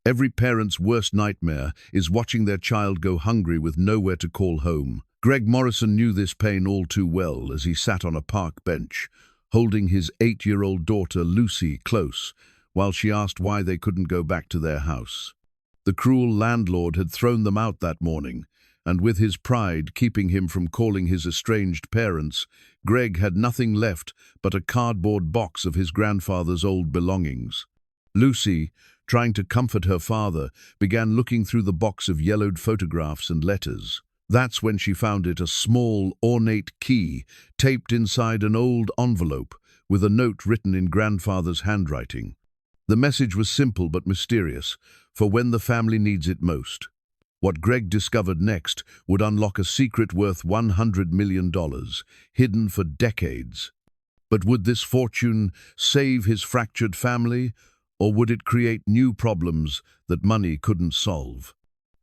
Every parent's worst nightmare is watching their child go hungry with nowhere to call home. Greg Morrison knew this pain all too well as he sat on a park bench, holding his 8-year-old daughter Lucy close, while she asked why they couldn't go back to their house. The cruel landlord had thrown them out that morning, and with his pride keeping him from calling his estranged parents, Greg had nothing left but a cardboard box of his grandfather's old belongings. Lucy, trying to comfort her father, began looking through the box of yellowed photographs and letters. That's when she found it, a small, ornate key taped inside an old envelope with a note written in grandfather's handwriting. The message was simple but mysterious, for when the family needs it most. What Greg discovered next would unlock a secret worth $100 million, hidden for decades. But would this fortune save his fractured family, or would it create new problems that money couldn't solve?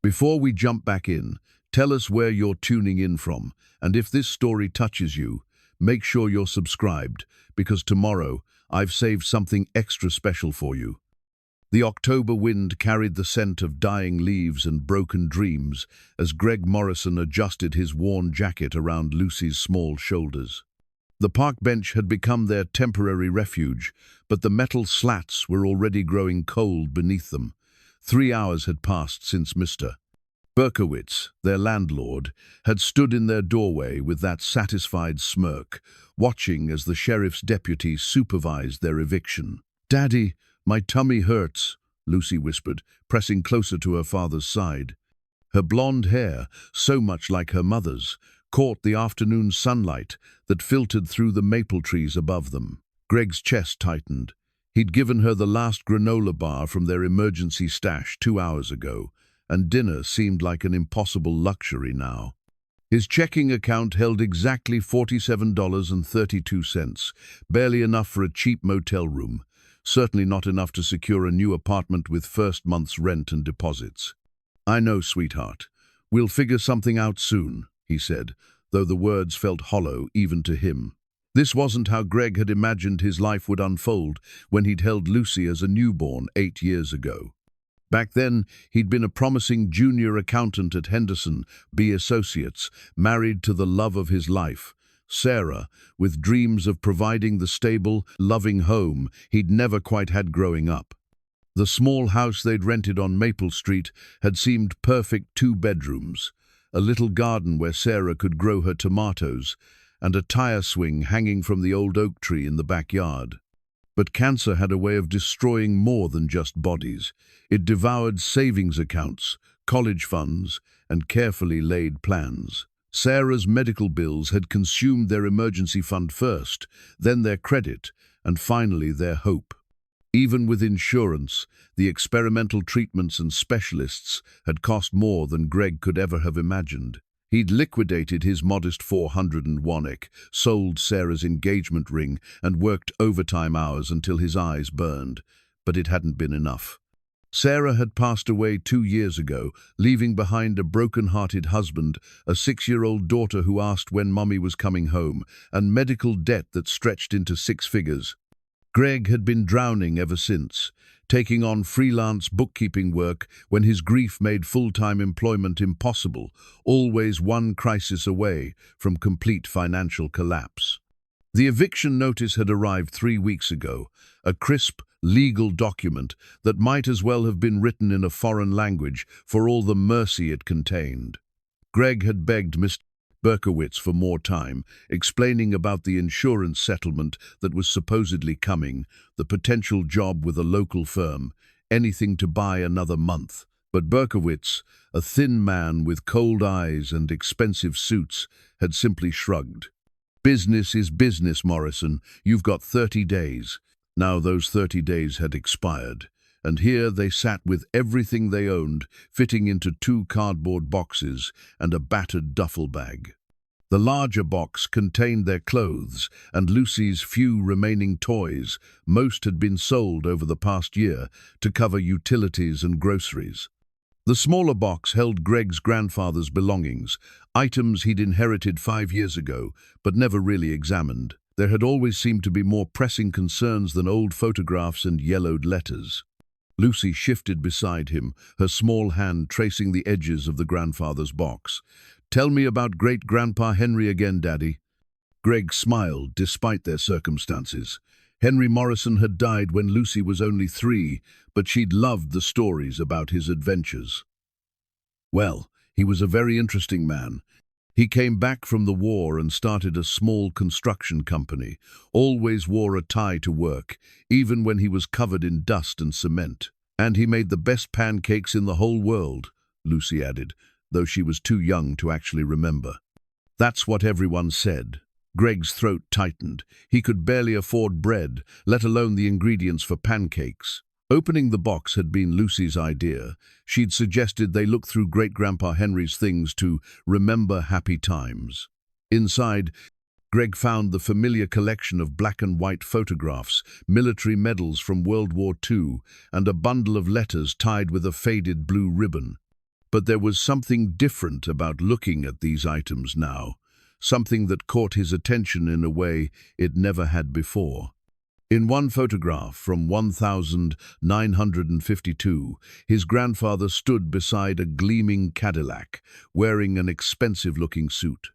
Before we jump back in, tell us where you're tuning in from, and if this story touches you, make sure you're subscribed, because tomorrow I've saved something extra special for you. The October wind carried the scent of dying leaves and broken dreams as Greg Morrison adjusted his worn jacket around Lucy's small shoulders. The park bench had become their temporary refuge, but the metal slats were already growing cold beneath them. 3 hours had passed since Mr. Berkowitz, their landlord, had stood in their doorway with that satisfied smirk, watching as the sheriff's deputy supervised their eviction. "Daddy, my tummy hurts," Lucy whispered, pressing closer to her father's side. Her blonde hair, so much like her mother's, caught the afternoon sunlight that filtered through the maple trees above them. Greg's chest tightened. He'd given her the last granola bar from their emergency stash 2 hours ago, and dinner seemed like an impossible luxury now. His checking account held exactly $47.32, barely enough for a cheap motel room, certainly not enough to secure a new apartment with first month's rent and deposits. "I know, sweetheart. We'll figure something out soon," he said, though the words felt hollow even to him. This wasn't how Greg had imagined his life would unfold when he'd held Lucy as a newborn 8 years ago. Back then, he'd been a promising junior accountant at Henderson B. Associates, married to the love of his life, Sarah, with dreams of providing the stable, loving home he'd never quite had growing up. The small house they'd rented on Maple Street had seemed perfect 2 bedrooms, a little garden where Sarah could grow her tomatoes, and a tire swing hanging from the old oak tree in the backyard. But cancer had a way of destroying more than just bodies. It devoured savings accounts, college funds, and carefully laid plans. Sarah's medical bills had consumed their emergency fund first, then their credit, and finally their hope. Even with insurance, the experimental treatments and specialists had cost more than Greg could ever have imagined. He'd liquidated his modest 401ek, sold Sarah's engagement ring, and worked overtime hours until his eyes burned, but it hadn't been enough. Sarah had passed away 2 years ago, leaving behind a broken-hearted husband, a 6-year-old daughter who asked when Mummy was coming home, and medical debt that stretched into 6 figures. Greg had been drowning ever since, taking on freelance bookkeeping work when his grief made full-time employment impossible, always one crisis away from complete financial collapse. The eviction notice had arrived 3 weeks ago, a crisp, legal document that might as well have been written in a foreign language for all the mercy it contained. Greg had begged Mr. Berkowitz for more time, explaining about the insurance settlement that was supposedly coming, the potential job with a local firm, anything to buy another month. But Berkowitz, a thin man with cold eyes and expensive suits, had simply shrugged. "Business is business, Morrison. You've got 30 days. Now those 30 days had expired, and here they sat with everything they owned fitting into 2 cardboard boxes and a battered duffel bag. The larger box contained their clothes and Lucy's few remaining toys. Most had been sold over the past year to cover utilities and groceries. The smaller box held Greg's grandfather's belongings, items he'd inherited 5 years ago, but never really examined. There had always seemed to be more pressing concerns than old photographs and yellowed letters. Lucy shifted beside him, her small hand tracing the edges of the grandfather's box. "Tell me about great-grandpa Henry again, Daddy." Greg smiled, despite their circumstances. Henry Morrison had died when Lucy was only 3, but she'd loved the stories about his adventures. Well, he was a very interesting man. He came back from the war and started a small construction company, always wore a tie to work, even when he was covered in dust and cement. "And he made the best pancakes in the whole world," Lucy added, though she was too young to actually remember. That's what everyone said. Greg's throat tightened. He could barely afford bread, let alone the ingredients for pancakes. Opening the box had been Lucy's idea. She'd suggested they look through Great-Grandpa Henry's things to remember happy times. Inside, Greg found the familiar collection of black and white photographs, military medals from World War II, and a bundle of letters tied with a faded blue ribbon. But there was something different about looking at these items now, something that caught his attention in a way it never had before. In one photograph from 1952, his grandfather stood beside a gleaming Cadillac, wearing an expensive-looking suit.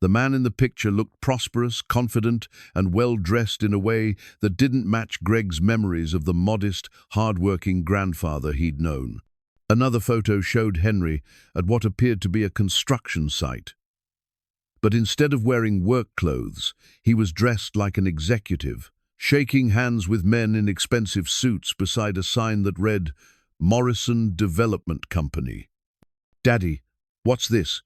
The man in the picture looked prosperous, confident, and well-dressed in a way that didn't match Greg's memories of the modest, hard-working grandfather he'd known. Another photo showed Henry at what appeared to be a construction site. But instead of wearing work clothes, he was dressed like an executive, shaking hands with men in expensive suits beside a sign that read, "Morrison Development Company." "Daddy, what's this?"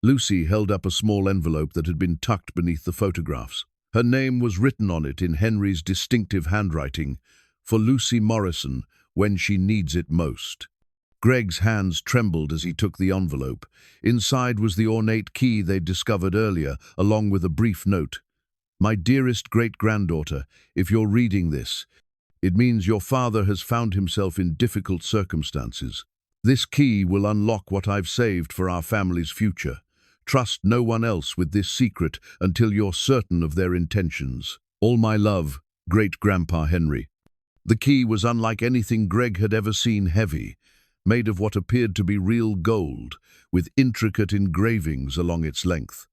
Lucy held up a small envelope that had been tucked beneath the photographs. Her name was written on it in Henry's distinctive handwriting, "For Lucy Morrison, when she needs it most." Greg's hands trembled as he took the envelope. Inside was the ornate key they'd discovered earlier, along with a brief note. "My dearest great-granddaughter, if you're reading this, it means your father has found himself in difficult circumstances. This key will unlock what I've saved for our family's future. Trust no one else with this secret until you're certain of their intentions. All my love, Great-Grandpa Henry." The key was unlike anything Greg had ever seen, heavy, made of what appeared to be real gold, with intricate engravings along its length.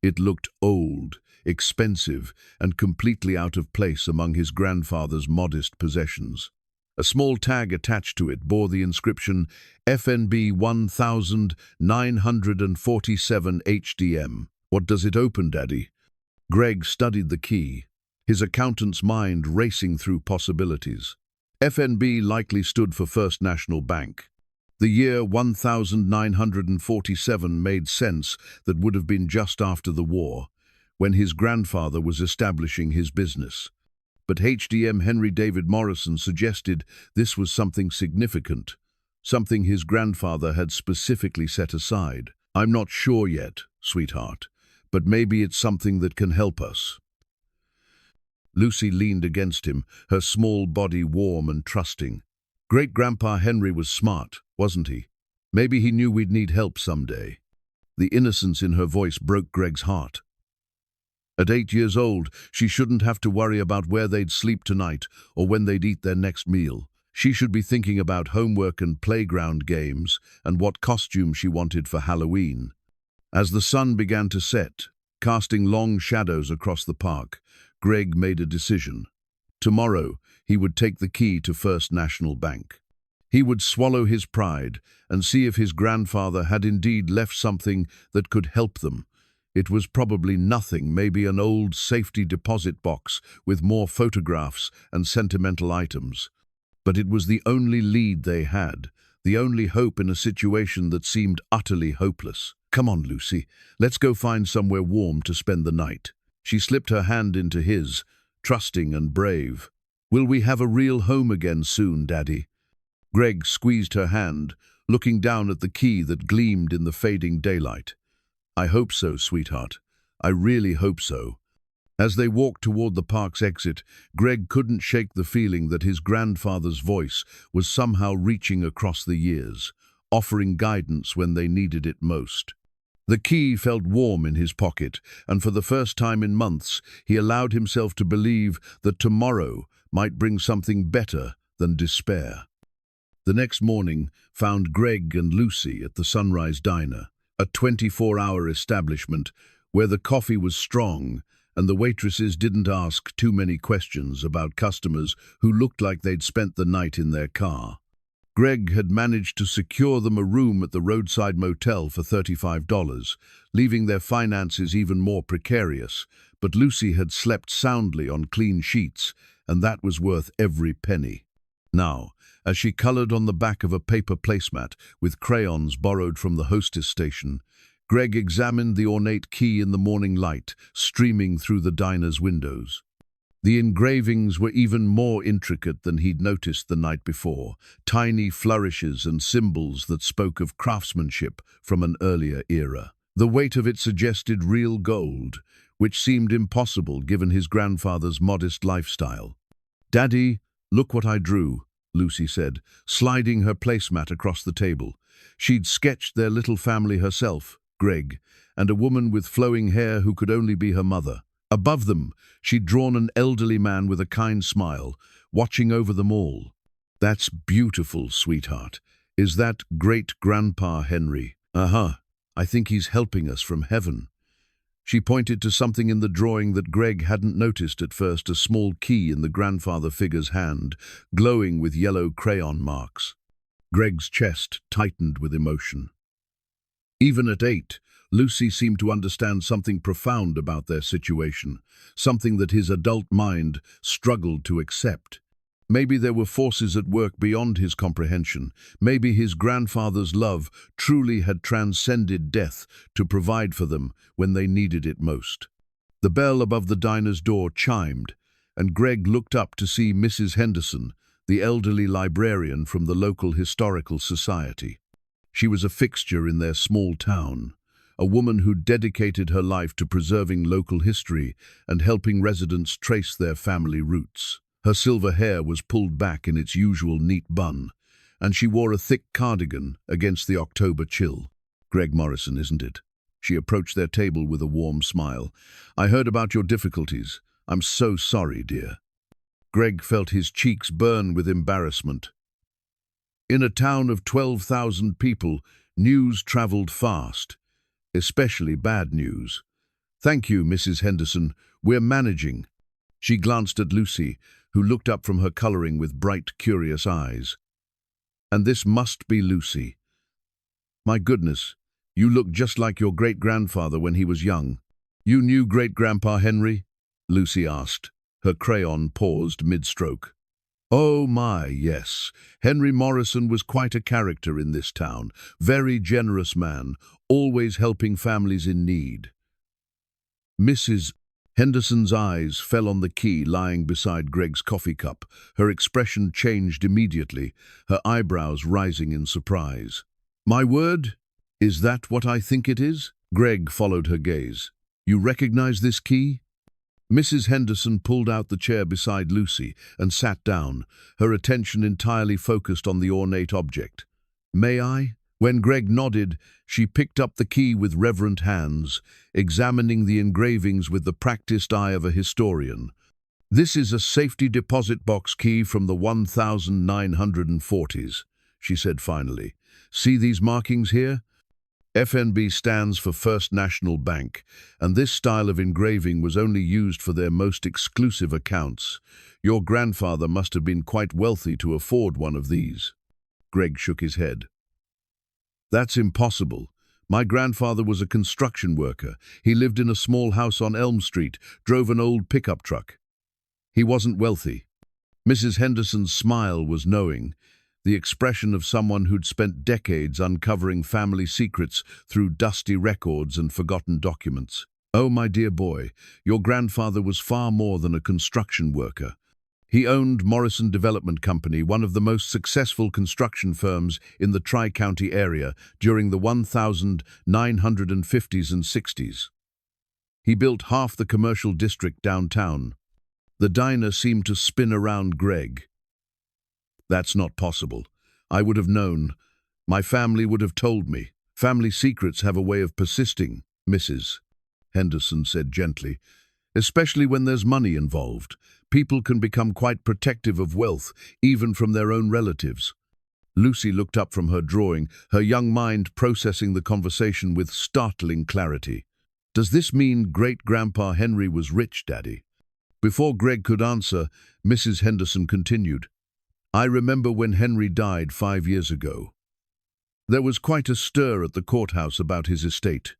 It looked old, expensive, and completely out of place among his grandfather's modest possessions. A small tag attached to it bore the inscription FNB 1947 HDM. "What does it open, Daddy?" Greg studied the key, his accountant's mind racing through possibilities. FNB likely stood for First National Bank. The year 1947 made sense. That would have been just after the war, when his grandfather was establishing his business. But HDM Henry David Morrison suggested this was something significant, something his grandfather had specifically set aside. "I'm not sure yet, sweetheart, but maybe it's something that can help us." Lucy leaned against him, her small body warm and trusting. Great-Grandpa Henry was smart, wasn't he? Maybe he knew we'd need help someday. The innocence in her voice broke Greg's heart. At 8 years old, she shouldn't have to worry about where they'd sleep tonight or when they'd eat their next meal. She should be thinking about homework and playground games and what costume she wanted for Halloween. As the sun began to set, casting long shadows across the park, Greg made a decision. Tomorrow, he would take the key to First National Bank. He would swallow his pride and see if his grandfather had indeed left something that could help them. It was probably nothing, maybe an old safety deposit box with more photographs and sentimental items. But it was the only lead they had, the only hope in a situation that seemed utterly hopeless. "Come on, Lucy, let's go find somewhere warm to spend the night." She slipped her hand into his, trusting and brave. "Will we have a real home again soon, Daddy?" Greg squeezed her hand, looking down at the key that gleamed in the fading daylight. "I hope so, sweetheart. I really hope so." As they walked toward the park's exit, Greg couldn't shake the feeling that his grandfather's voice was somehow reaching across the years, offering guidance when they needed it most. The key felt warm in his pocket, and for the first time in months, he allowed himself to believe that tomorrow might bring something better than despair. The next morning found Greg and Lucy at the Sunrise Diner, a 24-hour establishment where the coffee was strong and the waitresses didn't ask too many questions about customers who looked like they'd spent the night in their car. Greg had managed to secure them a room at the roadside motel for $35, leaving their finances even more precarious, but Lucy had slept soundly on clean sheets, and that was worth every penny. Now, as she colored on the back of a paper placemat with crayons borrowed from the hostess station, Greg examined the ornate key in the morning light streaming through the diner's windows. The engravings were even more intricate than he'd noticed the night before, tiny flourishes and symbols that spoke of craftsmanship from an earlier era. The weight of it suggested real gold, which seemed impossible given his grandfather's modest lifestyle. "Daddy, look what I drew," Lucy said, sliding her placemat across the table. She'd sketched their little family herself, Greg, and a woman with flowing hair who could only be her mother. Above them, she'd drawn an elderly man with a kind smile, watching over them all. "That's beautiful, sweetheart. Is that great-grandpa Henry?" "Uh-huh. I think he's helping us from heaven." She pointed to something in the drawing that Greg hadn't noticed at first, a small key in the grandfather figure's hand, glowing with yellow crayon marks. Greg's chest tightened with emotion. Even at 8, Lucy seemed to understand something profound about their situation, something that his adult mind struggled to accept. Maybe there were forces at work beyond his comprehension. Maybe his grandfather's love truly had transcended death to provide for them when they needed it most. The bell above the diner's door chimed, and Greg looked up to see Mrs. Henderson, the elderly librarian from the local historical society. She was a fixture in their small town, a woman who dedicated her life to preserving local history and helping residents trace their family roots. Her silver hair was pulled back in its usual neat bun, and she wore a thick cardigan against the October chill. "Greg Morrison, isn't it?" She approached their table with a warm smile. "I heard about your difficulties. I'm so sorry, dear." Greg felt his cheeks burn with embarrassment. In a town of 12,000 people, news traveled fast, especially bad news. "Thank you, Mrs. Henderson. We're managing." She glanced at Lucy, who looked up from her coloring with bright, curious eyes. "And this must be Lucy. My goodness, you look just like your great-grandfather when he was young." "You knew great-grandpa Henry?" Lucy asked. Her crayon paused mid-stroke. "Oh my, yes. Henry Morrison was quite a character in this town. Very generous man, always helping families in need." Mrs. Henderson's eyes fell on the key lying beside Greg's coffee cup. Her expression changed immediately, her eyebrows rising in surprise. "My word? Is that what I think it is?" Greg followed her gaze. "You recognize this key?" Mrs. Henderson pulled out the chair beside Lucy and sat down, her attention entirely focused on the ornate object. "May I?" When Greg nodded, she picked up the key with reverent hands, examining the engravings with the practiced eye of a historian. "This is a safety deposit box key from the 1940s, she said finally. "See these markings here? FNB stands for First National Bank, and this style of engraving was only used for their most exclusive accounts. Your grandfather must have been quite wealthy to afford one of these." Greg shook his head. "That's impossible. My grandfather was a construction worker. He lived in a small house on Elm Street, drove an old pickup truck. He wasn't wealthy." Mrs. Henderson's smile was knowing, the expression of someone who'd spent decades uncovering family secrets through dusty records and forgotten documents. "Oh, my dear boy, your grandfather was far more than a construction worker. He owned Morrison Development Company, one of the most successful construction firms in the Tri-County area during the 1950s and 60s. He built half the commercial district downtown." The diner seemed to spin around Greg. "That's not possible. I would have known. My family would have told me." "Family secrets have a way of persisting," Mrs. Henderson said gently. "Especially when there's money involved. People can become quite protective of wealth, even from their own relatives." Lucy looked up from her drawing, her young mind processing the conversation with startling clarity. "Does this mean great-grandpa Henry was rich, Daddy?" Before Greg could answer, Mrs. Henderson continued, "I remember when Henry died 5 years ago. There was quite a stir at the courthouse about his estate.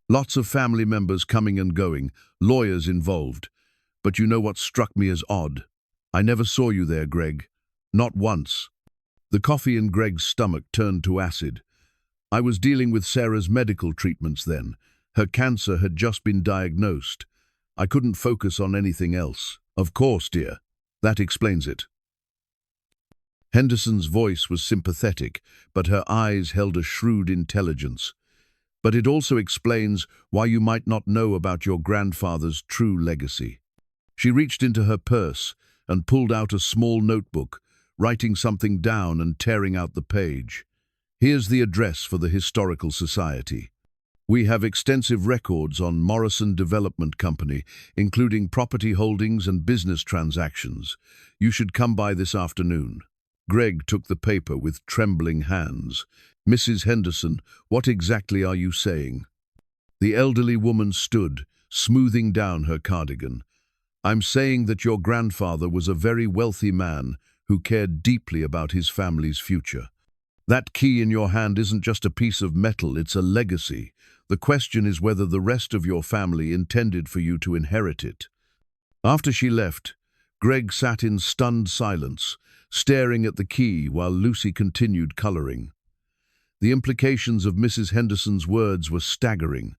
Lots of family members coming and going, lawyers involved. But you know what struck me as odd? I never saw you there, Greg. Not once." The coffee in Greg's stomach turned to acid. "I was dealing with Sarah's medical treatments then. Her cancer had just been diagnosed. I couldn't focus on anything else." "Of course, dear. That explains it." Henderson's voice was sympathetic, but her eyes held a shrewd intelligence. "But it also explains why you might not know about your grandfather's true legacy." She reached into her purse and pulled out a small notebook, writing something down and tearing out the page. "Here's the address for the Historical Society. We have extensive records on Morrison Development Company, including property holdings and business transactions. You should come by this afternoon." Greg took the paper with trembling hands. "Mrs. Henderson, what exactly are you saying?" The elderly woman stood, smoothing down her cardigan. "I'm saying that your grandfather was a very wealthy man who cared deeply about his family's future. That key in your hand isn't just a piece of metal, it's a legacy. The question is whether the rest of your family intended for you to inherit it." After she left, Greg sat in stunned silence, staring at the key while Lucy continued coloring. The implications of Mrs. Henderson's words were staggering.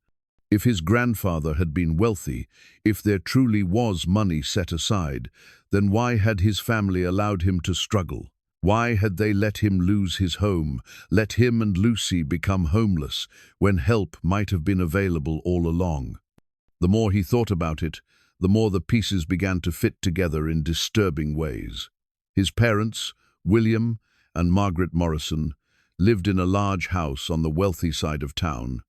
If his grandfather had been wealthy, if there truly was money set aside, then why had his family allowed him to struggle? Why had they let him lose his home, let him and Lucy become homeless, when help might have been available all along? The more he thought about it, the more the pieces began to fit together in disturbing ways. His parents, William and Margaret Morrison, lived in a large house on the wealthy side of town.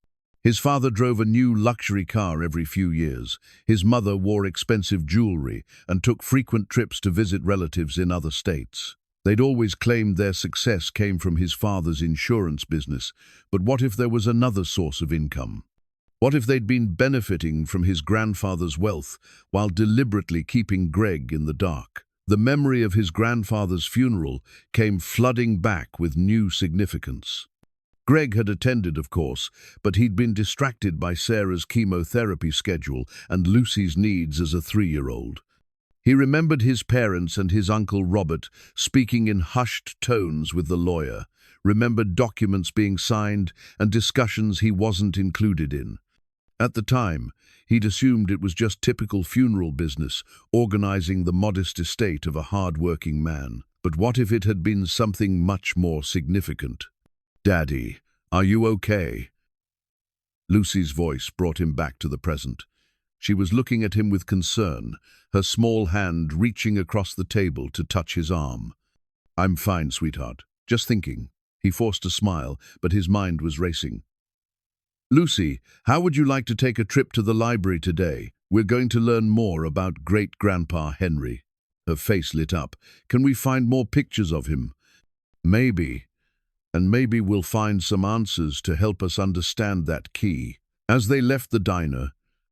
His father drove a new luxury car every few years. His mother wore expensive jewelry and took frequent trips to visit relatives in other states. They'd always claimed their success came from his father's insurance business, but what if there was another source of income? What if they'd been benefiting from his grandfather's wealth while deliberately keeping Greg in the dark? The memory of his grandfather's funeral came flooding back with new significance. Greg had attended, of course, but he'd been distracted by Sarah's chemotherapy schedule and Lucy's needs as a 3-year-old. He remembered his parents and his Uncle Robert speaking in hushed tones with the lawyer, remembered documents being signed and discussions he wasn't included in. At the time, he'd assumed it was just typical funeral business, organizing the modest estate of a hard-working man. But what if it had been something much more significant? "Daddy, are you okay?" Lucy's voice brought him back to the present. She was looking at him with concern, her small hand reaching across the table to touch his arm. "I'm fine, sweetheart. Just thinking." He forced a smile, but his mind was racing. "Lucy, how would you like to take a trip to the library today? We're going to learn more about great-grandpa Henry." Her face lit up. "Can we find more pictures of him?" "Maybe. And maybe we'll find some answers to help us understand that key." As they left the diner,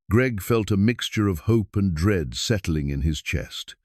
Greg felt a mixture of hope and dread settling in his chest.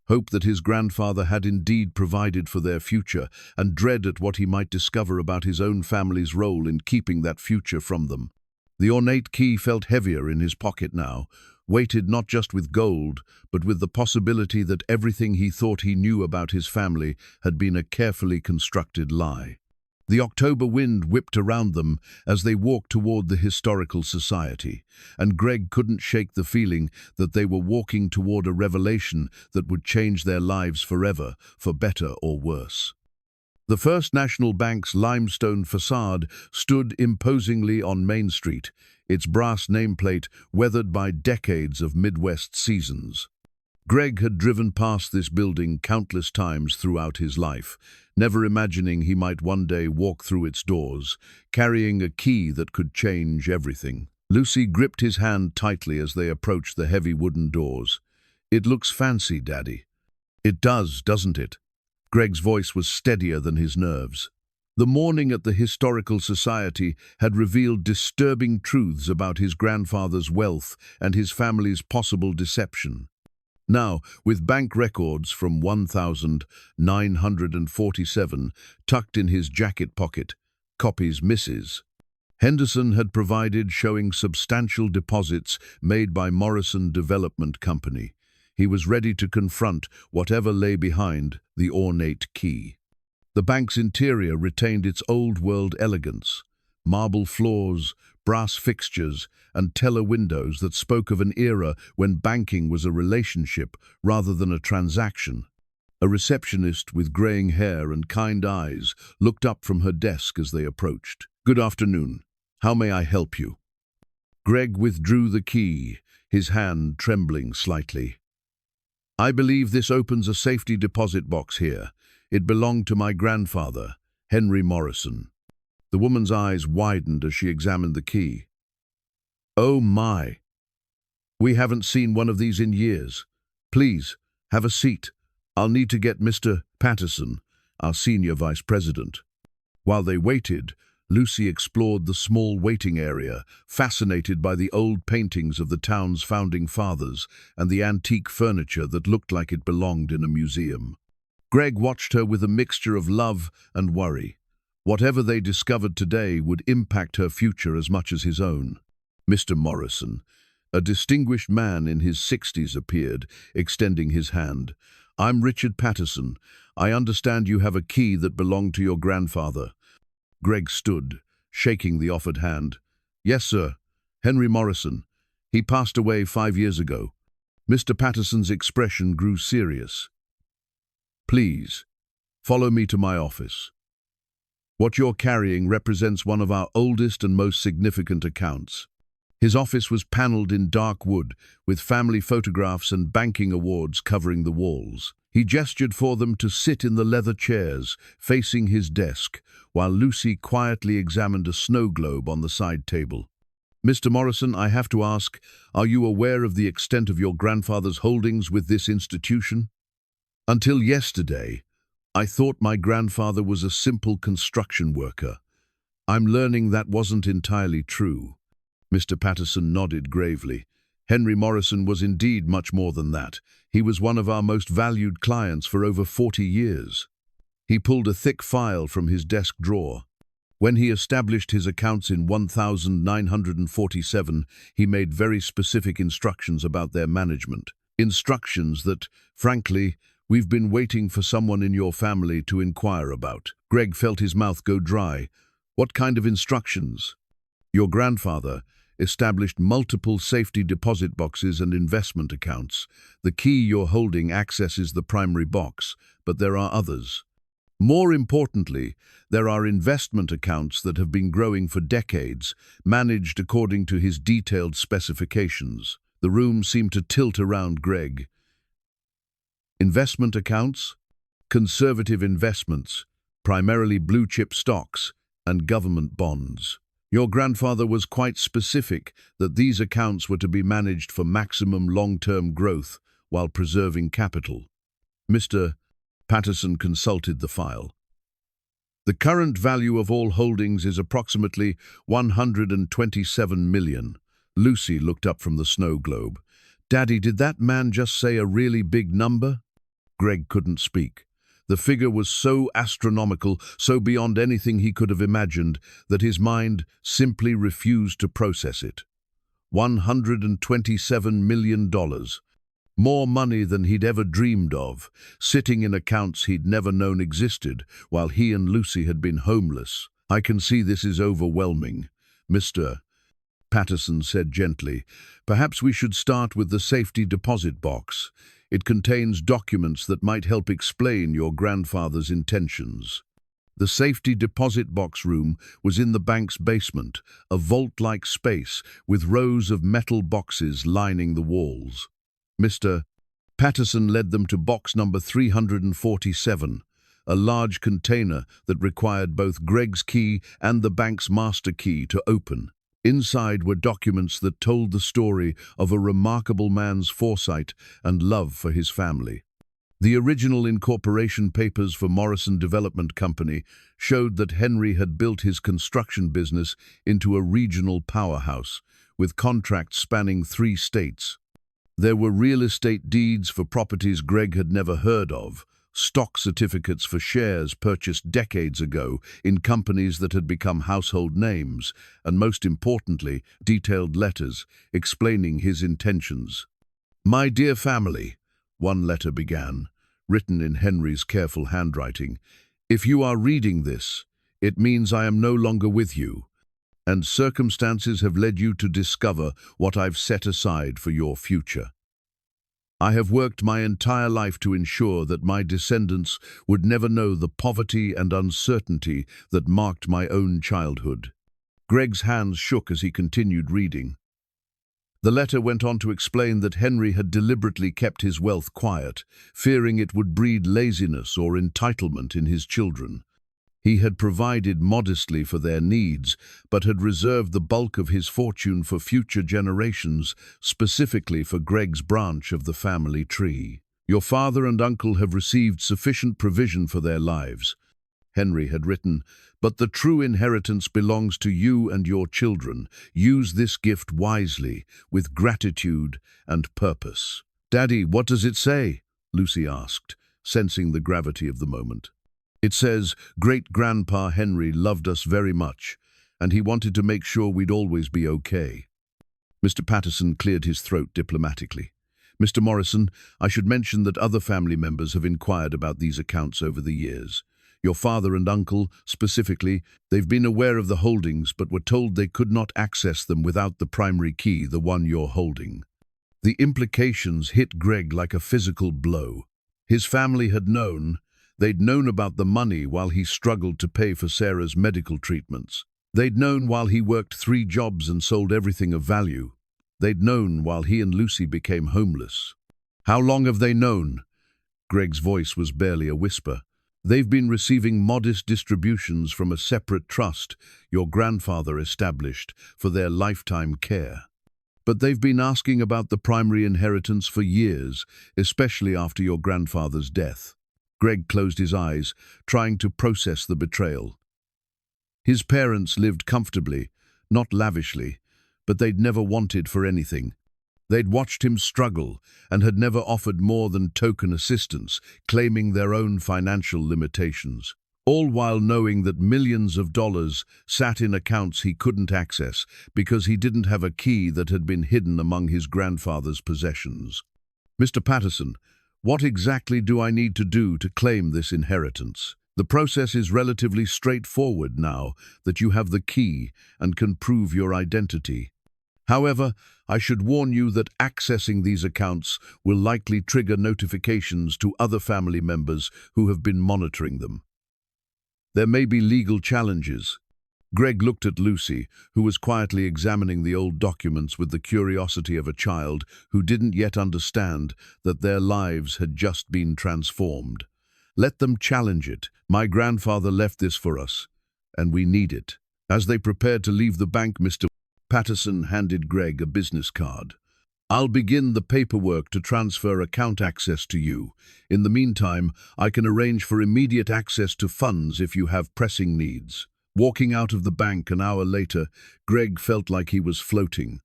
Hope that his grandfather had indeed provided for their future, and dread at what he might discover about his own family's role in keeping that future from them. The ornate key felt heavier in his pocket now, weighted not just with gold, but with the possibility that everything he thought he knew about his family had been a carefully constructed lie. The October wind whipped around them as they walked toward the Historical Society, and Greg couldn't shake the feeling that they were walking toward a revelation that would change their lives forever, for better or worse. The First National Bank's limestone facade stood imposingly on Main Street, its brass nameplate weathered by decades of Midwest seasons. Greg had driven past this building countless times throughout his life, never imagining he might one day walk through its doors, carrying a key that could change everything. Lucy gripped his hand tightly as they approached the heavy wooden doors. "It looks fancy, Daddy." "It does, doesn't it?" Greg's voice was steadier than his nerves. The morning at the Historical Society had revealed disturbing truths about his grandfather's wealth and his family's possible deception. Now, with bank records from 1947 tucked in his jacket pocket, copies misses, Henderson had provided showing substantial deposits made by Morrison Development Company. He was ready to confront whatever lay behind the ornate key. The bank's interior retained its old-world elegance, marble floors, brass fixtures, and teller windows that spoke of an era when banking was a relationship rather than a transaction. A receptionist with graying hair and kind eyes looked up from her desk as they approached. "Good afternoon. How may I help you?" Greg withdrew the key, his hand trembling slightly. "I believe this opens a safety deposit box here. It belonged to my grandfather, Henry Morrison." The woman's eyes widened as she examined the key. "Oh my! We haven't seen one of these in years. Please, have a seat. I'll need to get Mr. Patterson, our senior vice president." While they waited, Lucy explored the small waiting area, fascinated by the old paintings of the town's founding fathers and the antique furniture that looked like it belonged in a museum. Greg watched her with a mixture of love and worry. Whatever they discovered today would impact her future as much as his own. Mr. Morrison, a distinguished man in his 60s, appeared, extending his hand. "I'm Richard Patterson. I understand you have a key that belonged to your grandfather." Greg stood, shaking the offered hand. "Yes, sir. Henry Morrison. He passed away 5 years ago." Mr. Patterson's expression grew serious. "Please, follow me to my office. What you're carrying represents one of our oldest and most significant accounts." His office was paneled in dark wood, with family photographs and banking awards covering the walls. He gestured for them to sit in the leather chairs, facing his desk, while Lucy quietly examined a snow globe on the side table. "Mr. Morrison, I have to ask, are you aware of the extent of your grandfather's holdings with this institution?" "Until yesterday, I thought my grandfather was a simple construction worker. I'm learning that wasn't entirely true." Mr. Patterson nodded gravely. "Henry Morrison was indeed much more than that. He was one of our most valued clients for over 40 years. He pulled a thick file from his desk drawer. When he established his accounts in 1947, he made very specific instructions about their management. Instructions that, frankly, we've been waiting for someone in your family to inquire about." Greg felt his mouth go dry. "What kind of instructions?" "Your grandfather established multiple safety deposit boxes and investment accounts. The key you're holding accesses the primary box, but there are others. More importantly, there are investment accounts that have been growing for decades, managed according to his detailed specifications." The room seemed to tilt around Greg. "Investment accounts? Conservative investments, primarily blue-chip stocks and government bonds. Your grandfather was quite specific that these accounts were to be managed for maximum long-term growth while preserving capital." Mr. Patterson consulted the file. "The current value of all holdings is approximately 127 million. Lucy looked up from the snow globe. "Daddy, did that man just say a really big number?" Greg couldn't speak. The figure was so astronomical, so beyond anything he could have imagined, that his mind simply refused to process it. $127 million. More money than he'd ever dreamed of, sitting in accounts he'd never known existed, while he and Lucy had been homeless. "I can see this is overwhelming, Mr. Patterson said gently. "Perhaps we should start with the safety deposit box. It contains documents that might help explain your grandfather's intentions." The safety deposit box room was in the bank's basement, a vault-like space with rows of metal boxes lining the walls. Mr. Patterson led them to box number 347, a large container that required both Greg's key and the bank's master key to open. Inside were documents that told the story of a remarkable man's foresight and love for his family. The original incorporation papers for Morrison Development Company showed that Henry had built his construction business into a regional powerhouse, with contracts spanning 3 states. There were real estate deeds for properties Greg had never heard of, stock certificates for shares purchased decades ago in companies that had become household names, and most importantly, detailed letters explaining his intentions. "My dear family," one letter began, written in Henry's careful handwriting, "if you are reading this, it means I am no longer with you, and circumstances have led you to discover what I've set aside for your future. I have worked my entire life to ensure that my descendants would never know the poverty and uncertainty that marked my own childhood." Greg's hands shook as he continued reading. The letter went on to explain that Henry had deliberately kept his wealth quiet, fearing it would breed laziness or entitlement in his children. He had provided modestly for their needs, but had reserved the bulk of his fortune for future generations, specifically for Greg's branch of the family tree. "Your father and uncle have received sufficient provision for their lives," Henry had written, "but the true inheritance belongs to you and your children. Use this gift wisely, with gratitude and purpose." "Daddy, what does it say?" Lucy asked, sensing the gravity of the moment. "It says, Great-Grandpa Henry loved us very much, and he wanted to make sure we'd always be okay." Mr. Patterson cleared his throat diplomatically. "Mr. Morrison, I should mention that other family members have inquired about these accounts over the years. Your father and uncle, specifically, they've been aware of the holdings but were told they could not access them without the primary key, the one you're holding." The implications hit Greg like a physical blow. His family had known. They'd known about the money while he struggled to pay for Sarah's medical treatments. They'd known while he worked 3 jobs and sold everything of value. They'd known while he and Lucy became homeless. "How long have they known?" Greg's voice was barely a whisper. "They've been receiving modest distributions from a separate trust your grandfather established for their lifetime care. But they've been asking about the primary inheritance for years, especially after your grandfather's death." Greg closed his eyes, trying to process the betrayal. His parents lived comfortably, not lavishly, but they'd never wanted for anything. They'd watched him struggle and had never offered more than token assistance, claiming their own financial limitations, all while knowing that millions of dollars sat in accounts he couldn't access because he didn't have a key that had been hidden among his grandfather's possessions. "Mr. Patterson, what exactly do I need to do to claim this inheritance? The process is relatively straightforward now that you have the key and can prove your identity. However, I should warn you that accessing these accounts will likely trigger notifications to other family members who have been monitoring them. There may be legal challenges." Greg looked at Lucy, who was quietly examining the old documents with the curiosity of a child who didn't yet understand that their lives had just been transformed. "Let them challenge it. My grandfather left this for us, and we need it." As they prepared to leave the bank, Mr. Patterson handed Greg a business card. "I'll begin the paperwork to transfer account access to you. In the meantime, I can arrange for immediate access to funds if you have pressing needs." Walking out of the bank an hour later, Greg felt like he was floating.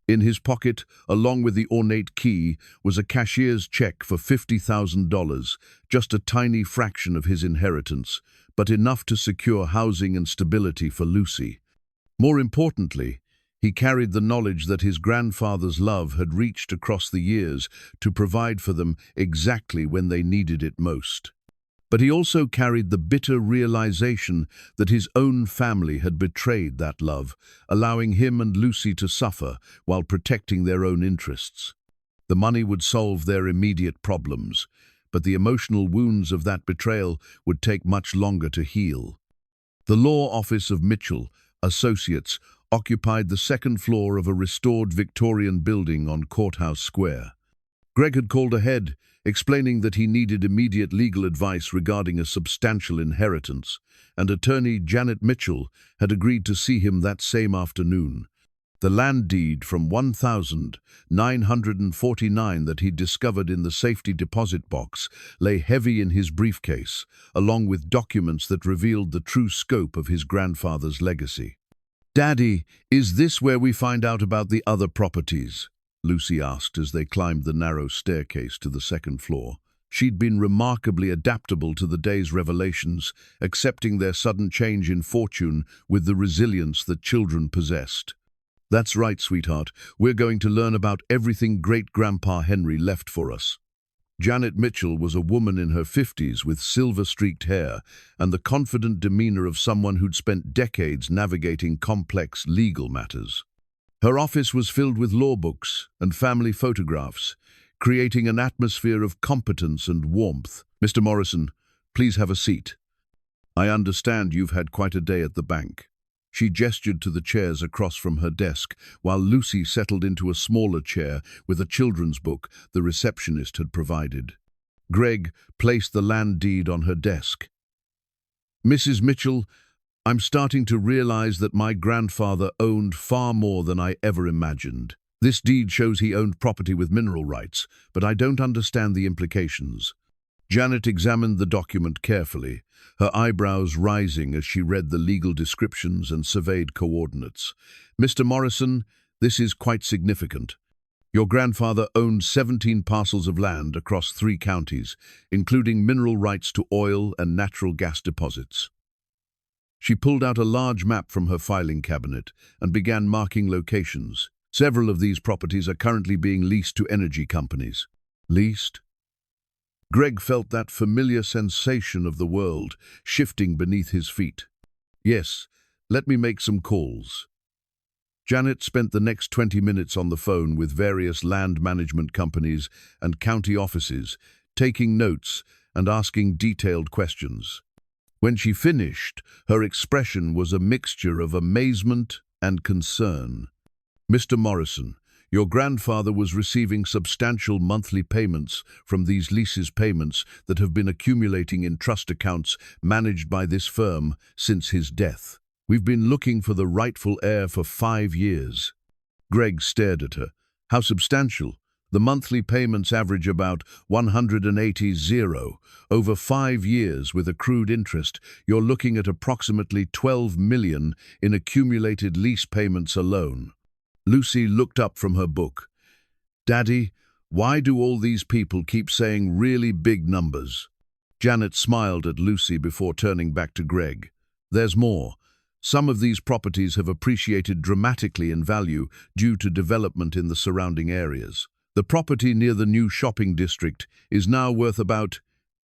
In his pocket, along with the ornate key, was a cashier's check for $50,000, just a tiny fraction of his inheritance, but enough to secure housing and stability for Lucy. More importantly, he carried the knowledge that his grandfather's love had reached across the years to provide for them exactly when they needed it most. But he also carried the bitter realization that his own family had betrayed that love, allowing him and Lucy to suffer while protecting their own interests. The money would solve their immediate problems, but the emotional wounds of that betrayal would take much longer to heal. The law office of Mitchell Associates occupied the 2nd floor of a restored Victorian building on Courthouse Square. Greg had called ahead, explaining that he needed immediate legal advice regarding a substantial inheritance, and attorney Janet Mitchell had agreed to see him that same afternoon. The land deed from 1949 that he discovered in the safety deposit box lay heavy in his briefcase, along with documents that revealed the true scope of his grandfather's legacy. "Daddy, is this where we find out about the other properties?" Lucy asked as they climbed the narrow staircase to the second floor. She'd been remarkably adaptable to the day's revelations, accepting their sudden change in fortune with the resilience that children possessed. "That's right, sweetheart. We're going to learn about everything great-grandpa Henry left for us." Janet Mitchell was a woman in her 50s with silver-streaked hair and the confident demeanor of someone who'd spent decades navigating complex legal matters. Her office was filled with law books and family photographs, creating an atmosphere of competence and warmth. "Mr. Morrison, please have a seat. I understand you've had quite a day at the bank." She gestured to the chairs across from her desk, while Lucy settled into a smaller chair with a children's book the receptionist had provided. Greg placed the land deed on her desk. "Mrs. Mitchell, I'm starting to realize that my grandfather owned far more than I ever imagined. This deed shows he owned property with mineral rights, but I don't understand the implications." Janet examined the document carefully, her eyebrows rising as she read the legal descriptions and surveyed coordinates. "Mr. Morrison, this is quite significant. Your grandfather owned 17 parcels of land across 3 counties, including mineral rights to oil and natural gas deposits." She pulled out a large map from her filing cabinet and began marking locations. Several of these properties are currently being leased to energy companies. Leased? Greg felt that familiar sensation of the world shifting beneath his feet. "Yes, let me make some calls." Janet spent the next 20 minutes on the phone with various land management companies and county offices, taking notes and asking detailed questions. When she finished, her expression was a mixture of amazement and concern. "Mr. Morrison, your grandfather was receiving substantial monthly payments from these leases payments that have been accumulating in trust accounts managed by this firm since his death. We've been looking for the rightful heir for 5 years. Greg stared at her. "How substantial?" "The monthly payments average about 180 over 5 years with accrued interest. You're looking at approximately 12 million in accumulated lease payments alone." Lucy looked up from her book. "Daddy, why do all these people keep saying really big numbers?" Janet smiled at Lucy before turning back to Greg. "There's more. Some of these properties have appreciated dramatically in value due to development in the surrounding areas. The property near the new shopping district is now worth about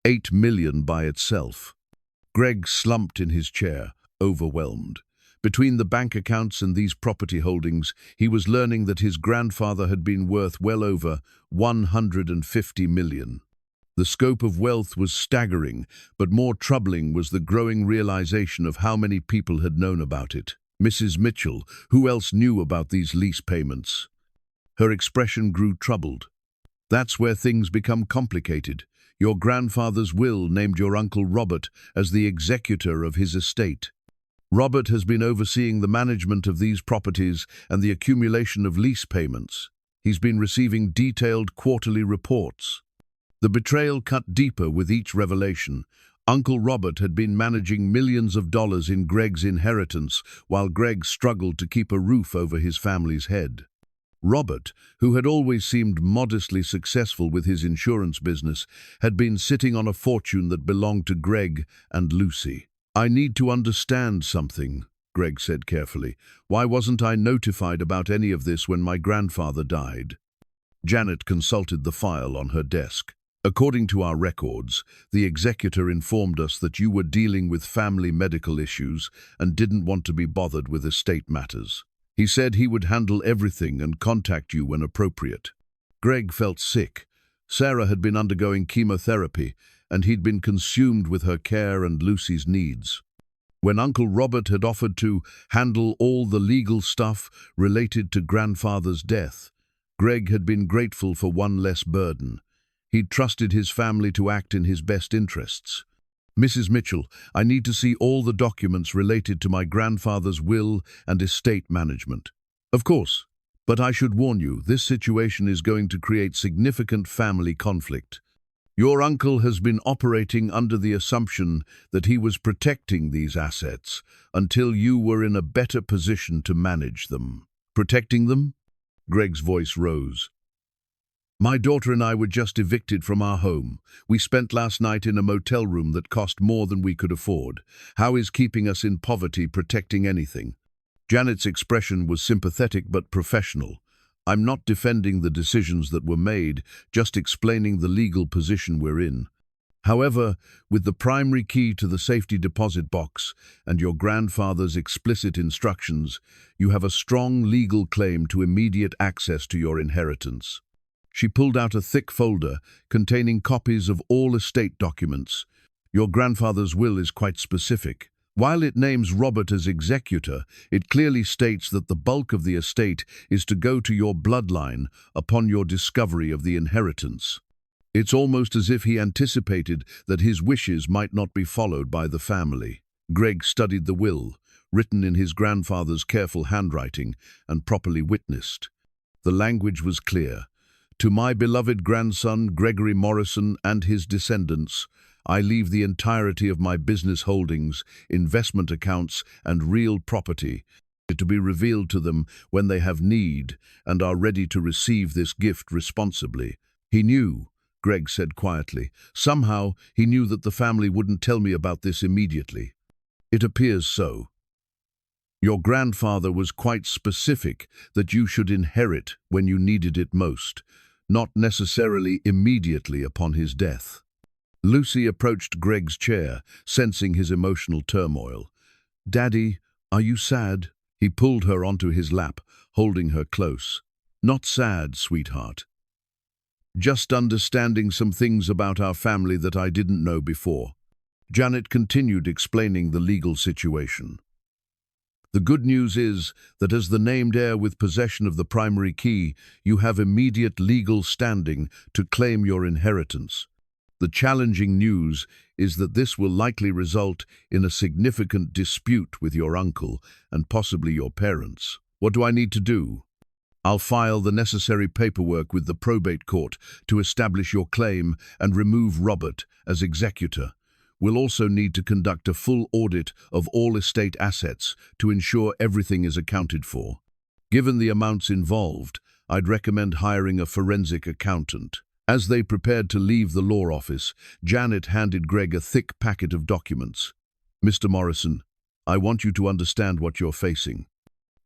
8 million by itself." Greg slumped in his chair, overwhelmed. Between the bank accounts and these property holdings, he was learning that his grandfather had been worth well over 150 million. The scope of wealth was staggering, but more troubling was the growing realization of how many people had known about it. Mrs. Mitchell, who else knew about these lease payments? Her expression grew troubled. "That's where things become complicated. Your grandfather's will named your Uncle Robert as the executor of his estate. Robert has been overseeing the management of these properties and the accumulation of lease payments. He's been receiving detailed quarterly reports." The betrayal cut deeper with each revelation. Uncle Robert had been managing millions of dollars in Greg's inheritance, while Greg struggled to keep a roof over his family's head. Robert, who had always seemed modestly successful with his insurance business, had been sitting on a fortune that belonged to Greg and Lucy. "I need to understand something," Greg said carefully. "Why wasn't I notified about any of this when my grandfather died?" Janet consulted the file on her desk. "According to our records, the executor informed us that you were dealing with family medical issues and didn't want to be bothered with estate matters. He said he would handle everything and contact you when appropriate." Greg felt sick. Sarah had been undergoing chemotherapy, and he'd been consumed with her care and Lucy's needs. When Uncle Robert had offered to handle all the legal stuff related to grandfather's death, Greg had been grateful for one less burden. He'd trusted his family to act in his best interests. "Mrs. Mitchell, I need to see all the documents related to my grandfather's will and estate management." Of course, but I should warn you, this situation is going to create significant family conflict. Your uncle has been operating under the assumption that he was protecting these assets until you were in a better position to manage them. Protecting them? Greg's voice rose. My daughter and I were just evicted from our home. We spent last night in a motel room that cost more than we could afford. How is keeping us in poverty protecting anything? Janet's expression was sympathetic but professional. I'm not defending the decisions that were made, just explaining the legal position we're in. However, with the primary key to the safety deposit box and your grandfather's explicit instructions, you have a strong legal claim to immediate access to your inheritance. She pulled out a thick folder containing copies of all estate documents. Your grandfather's will is quite specific. While it names Robert as executor, it clearly states that the bulk of the estate is to go to your bloodline upon your discovery of the inheritance. It's almost as if he anticipated that his wishes might not be followed by the family. Greg studied the will, written in his grandfather's careful handwriting and properly witnessed. The language was clear. To my beloved grandson, Gregory Morrison, and his descendants, I leave the entirety of my business holdings, investment accounts, and real property to be revealed to them when they have need and are ready to receive this gift responsibly. He knew, Greg said quietly. Somehow, he knew that the family wouldn't tell me about this immediately. It appears so. Your grandfather was quite specific that you should inherit when you needed it most, not necessarily immediately upon his death. Lucy approached Greg's chair, sensing his emotional turmoil. Daddy, are you sad? He pulled her onto his lap, holding her close. Not sad, sweetheart. Just understanding some things about our family that I didn't know before. Janet continued explaining the legal situation. The good news is that as the named heir with possession of the primary key, you have immediate legal standing to claim your inheritance. The challenging news is that this will likely result in a significant dispute with your uncle and possibly your parents. What do I need to do? I'll file the necessary paperwork with the probate court to establish your claim and remove Robert as executor. We'll also need to conduct a full audit of all estate assets to ensure everything is accounted for. Given the amounts involved, I'd recommend hiring a forensic accountant. As they prepared to leave the law office, Janet handed Greg a thick packet of documents. Mr. Morrison, I want you to understand what you're facing.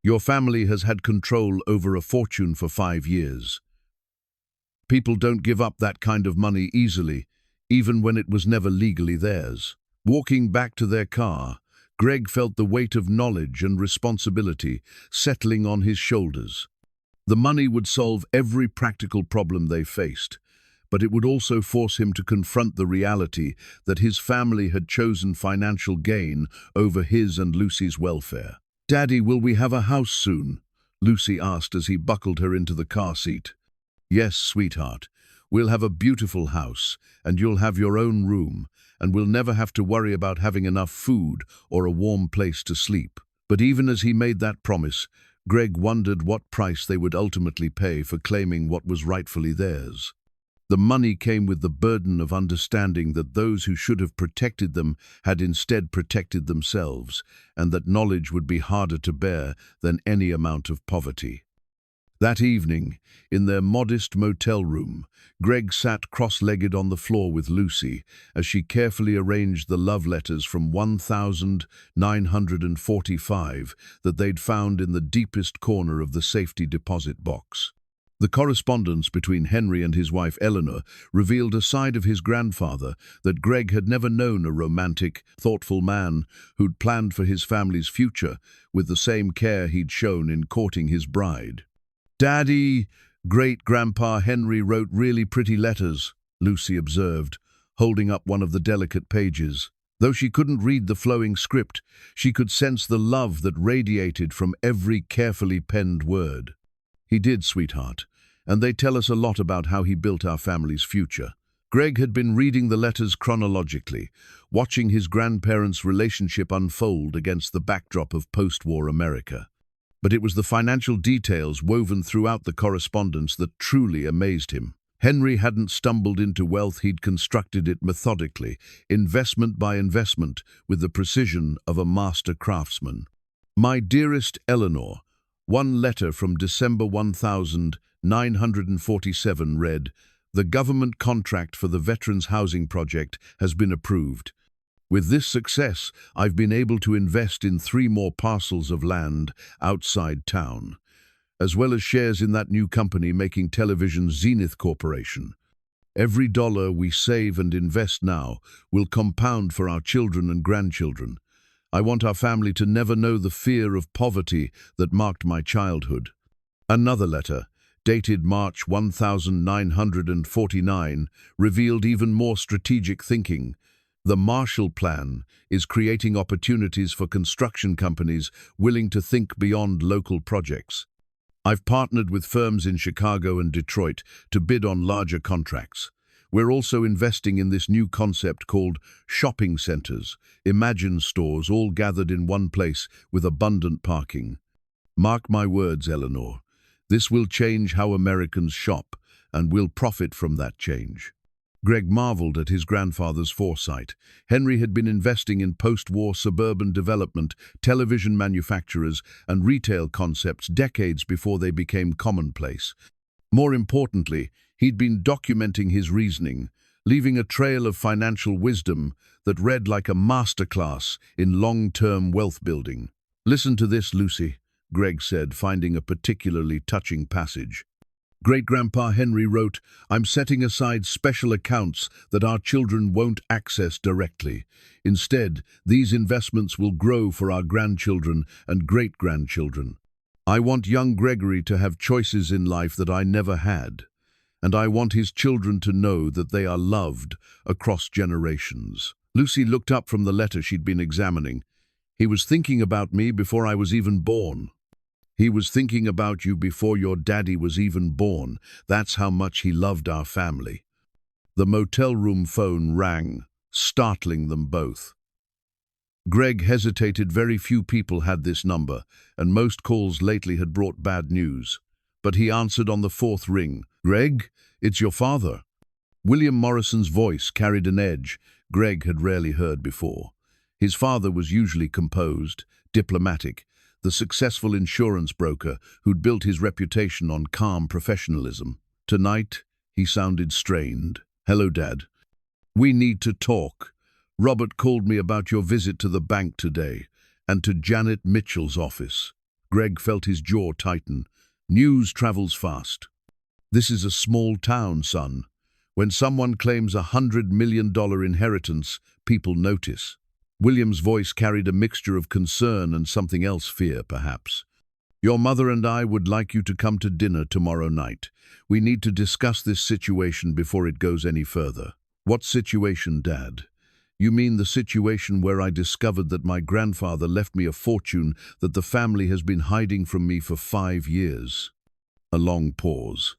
Your family has had control over a fortune for 5 years. People don't give up that kind of money easily, even when it was never legally theirs. Walking back to their car, Greg felt the weight of knowledge and responsibility settling on his shoulders. The money would solve every practical problem they faced, but it would also force him to confront the reality that his family had chosen financial gain over his and Lucy's welfare. Daddy, will we have a house soon? Lucy asked as he buckled her into the car seat. Yes, sweetheart. We'll have a beautiful house, and you'll have your own room, and we'll never have to worry about having enough food or a warm place to sleep. But even as he made that promise, Greg wondered what price they would ultimately pay for claiming what was rightfully theirs. The money came with the burden of understanding that those who should have protected them had instead protected themselves, and that knowledge would be harder to bear than any amount of poverty. That evening, in their modest motel room, Greg sat cross-legged on the floor with Lucy as she carefully arranged the love letters from 1945 that they'd found in the deepest corner of the safety deposit box. The correspondence between Henry and his wife Eleanor revealed a side of his grandfather that Greg had never known, a romantic, thoughtful man who'd planned for his family's future with the same care he'd shown in courting his bride. Daddy, great-grandpa Henry wrote really pretty letters, Lucy observed, holding up one of the delicate pages. Though she couldn't read the flowing script, she could sense the love that radiated from every carefully penned word. He did, sweetheart, and they tell us a lot about how he built our family's future. Greg had been reading the letters chronologically, watching his grandparents' relationship unfold against the backdrop of post-war America. But it was the financial details woven throughout the correspondence that truly amazed him. Henry hadn't stumbled into wealth, he'd constructed it methodically, investment by investment, with the precision of a master craftsman. My dearest Eleanor, one letter from December 1947 read, "The government contract for the Veterans Housing Project has been approved. With this success, I've been able to invest in 3 more parcels of land outside town, as well as shares in that new company making television, Zenith Corporation. Every dollar we save and invest now will compound for our children and grandchildren. I want our family to never know the fear of poverty that marked my childhood." Another letter, dated March 1949, revealed even more strategic thinking. The Marshall Plan is creating opportunities for construction companies willing to think beyond local projects. I've partnered with firms in Chicago and Detroit to bid on larger contracts. We're also investing in this new concept called shopping centers, imagine stores all gathered in one place with abundant parking. Mark my words, Eleanor, this will change how Americans shop, and we'll profit from that change. Greg marveled at his grandfather's foresight. Henry had been investing in post-war suburban development, television manufacturers, and retail concepts decades before they became commonplace. More importantly, he'd been documenting his reasoning, leaving a trail of financial wisdom that read like a masterclass in long-term wealth building. "Listen to this, Lucy," Greg said, finding a particularly touching passage. Great-Grandpa Henry wrote, "I'm setting aside special accounts that our children won't access directly. Instead, these investments will grow for our grandchildren and great-grandchildren. I want young Gregory to have choices in life that I never had, and I want his children to know that they are loved across generations." Lucy looked up from the letter she'd been examining. "He was thinking about me before I was even born." "He was thinking about you before your daddy was even born. That's how much he loved our family." The motel room phone rang, startling them both. Greg hesitated. Very few people had this number, and most calls lately had brought bad news. But he answered on the 4th ring. "Greg, it's your father." William Morrison's voice carried an edge Greg had rarely heard before. His father was usually composed, diplomatic, the successful insurance broker who'd built his reputation on calm professionalism. Tonight, he sounded strained. "Hello, Dad. We need to talk. Robert called me about your visit to the bank today and to Janet Mitchell's office." Greg felt his jaw tighten. News travels fast. "This is a small town, son. When someone claims $100 million inheritance, people notice." William's voice carried a mixture of concern and something else, fear, perhaps. "Your mother and I would like you to come to dinner tomorrow night. We need to discuss this situation before it goes any further." "What situation, Dad?" "You mean the situation where I discovered that my grandfather left me a fortune that the family has been hiding from me for 5 years. A long pause.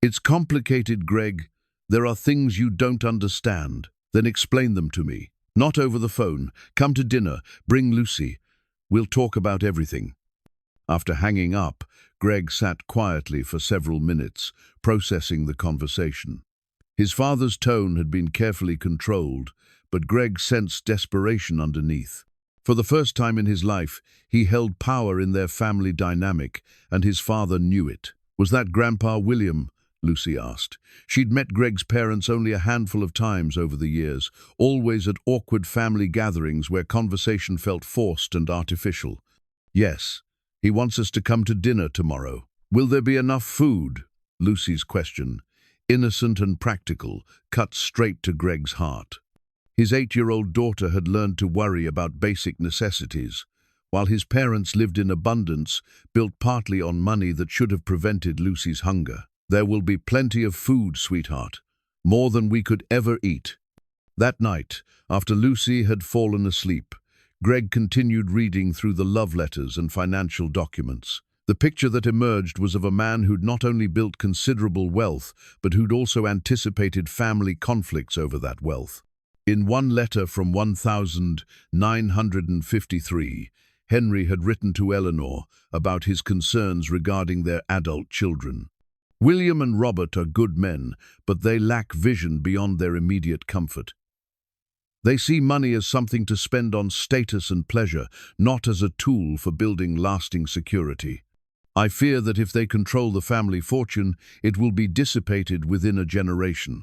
"It's complicated, Greg. There are things you don't understand. Then explain them to me. Not over the phone. Come to dinner. Bring Lucy. We'll talk about everything." After hanging up, Greg sat quietly for several minutes, processing the conversation. His father's tone had been carefully controlled, but Greg sensed desperation underneath. For the first time in his life, he held power in their family dynamic, and his father knew it. "Was that Grandpa William?" Lucy asked. She'd met Greg's parents only a handful of times over the years, always at awkward family gatherings where conversation felt forced and artificial. "Yes, he wants us to come to dinner tomorrow." "Will there be enough food?" Lucy's question, innocent and practical, cut straight to Greg's heart. His 8-year-old daughter had learned to worry about basic necessities, while his parents lived in abundance, built partly on money that should have prevented Lucy's hunger. "There will be plenty of food, sweetheart. More than we could ever eat." That night, after Lucy had fallen asleep, Greg continued reading through the love letters and financial documents. The picture that emerged was of a man who'd not only built considerable wealth, but who'd also anticipated family conflicts over that wealth. In one letter from 1953, Henry had written to Eleanor about his concerns regarding their adult children. William and Robert are good men, but they lack vision beyond their immediate comfort. They see money as something to spend on status and pleasure, not as a tool for building lasting security. I fear that if they control the family fortune, it will be dissipated within a generation.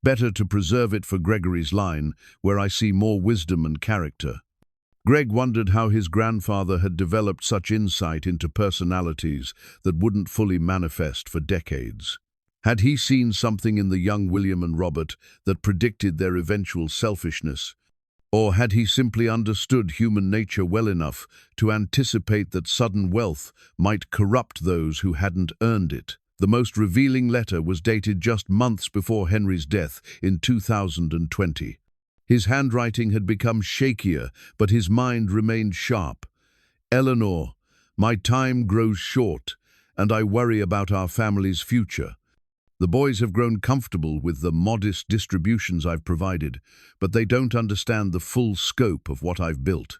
Better to preserve it for Gregory's line, where I see more wisdom and character. Greg wondered how his grandfather had developed such insight into personalities that wouldn't fully manifest for decades. Had he seen something in the young William and Robert that predicted their eventual selfishness? Or had he simply understood human nature well enough to anticipate that sudden wealth might corrupt those who hadn't earned it? The most revealing letter was dated just months before Henry's death in 2020. His handwriting had become shakier, but his mind remained sharp. "Eleanor, my time grows short, and I worry about our family's future. The boys have grown comfortable with the modest distributions I've provided, but they don't understand the full scope of what I've built.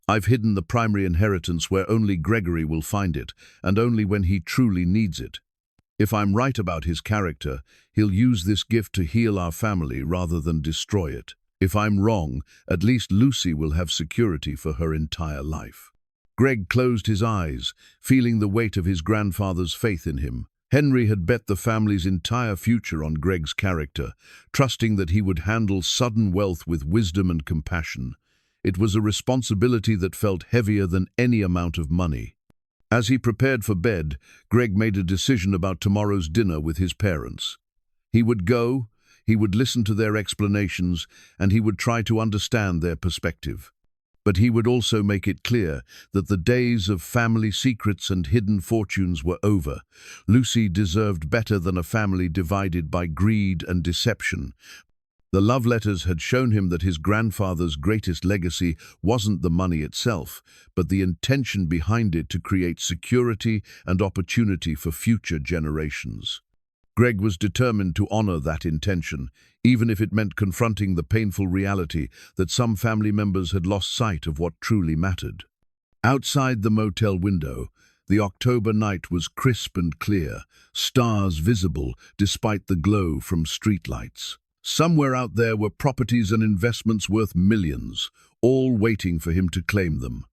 I've hidden the primary inheritance where only Gregory will find it, and only when he truly needs it. If I'm right about his character, he'll use this gift to heal our family rather than destroy it. If I'm wrong, at least Lucy will have security for her entire life." Greg closed his eyes, feeling the weight of his grandfather's faith in him. Henry had bet the family's entire future on Greg's character, trusting that he would handle sudden wealth with wisdom and compassion. It was a responsibility that felt heavier than any amount of money. As he prepared for bed, Greg made a decision about tomorrow's dinner with his parents. He would go, he would listen to their explanations, and he would try to understand their perspective. But he would also make it clear that the days of family secrets and hidden fortunes were over. Lucy deserved better than a family divided by greed and deception. The love letters had shown him that his grandfather's greatest legacy wasn't the money itself, but the intention behind it to create security and opportunity for future generations. Greg was determined to honor that intention, even if it meant confronting the painful reality that some family members had lost sight of what truly mattered. Outside the motel window, the October night was crisp and clear, stars visible despite the glow from streetlights. Somewhere out there were properties and investments worth millions, all waiting for him to claim them.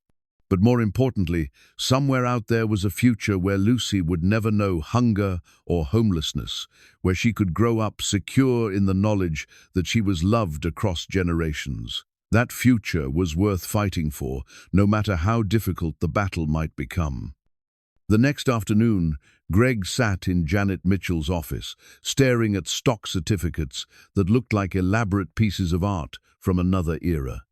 But more importantly, somewhere out there was a future where Lucy would never know hunger or homelessness, where she could grow up secure in the knowledge that she was loved across generations. That future was worth fighting for, no matter how difficult the battle might become. The next afternoon, Greg sat in Janet Mitchell's office, staring at stock certificates that looked like elaborate pieces of art from another era.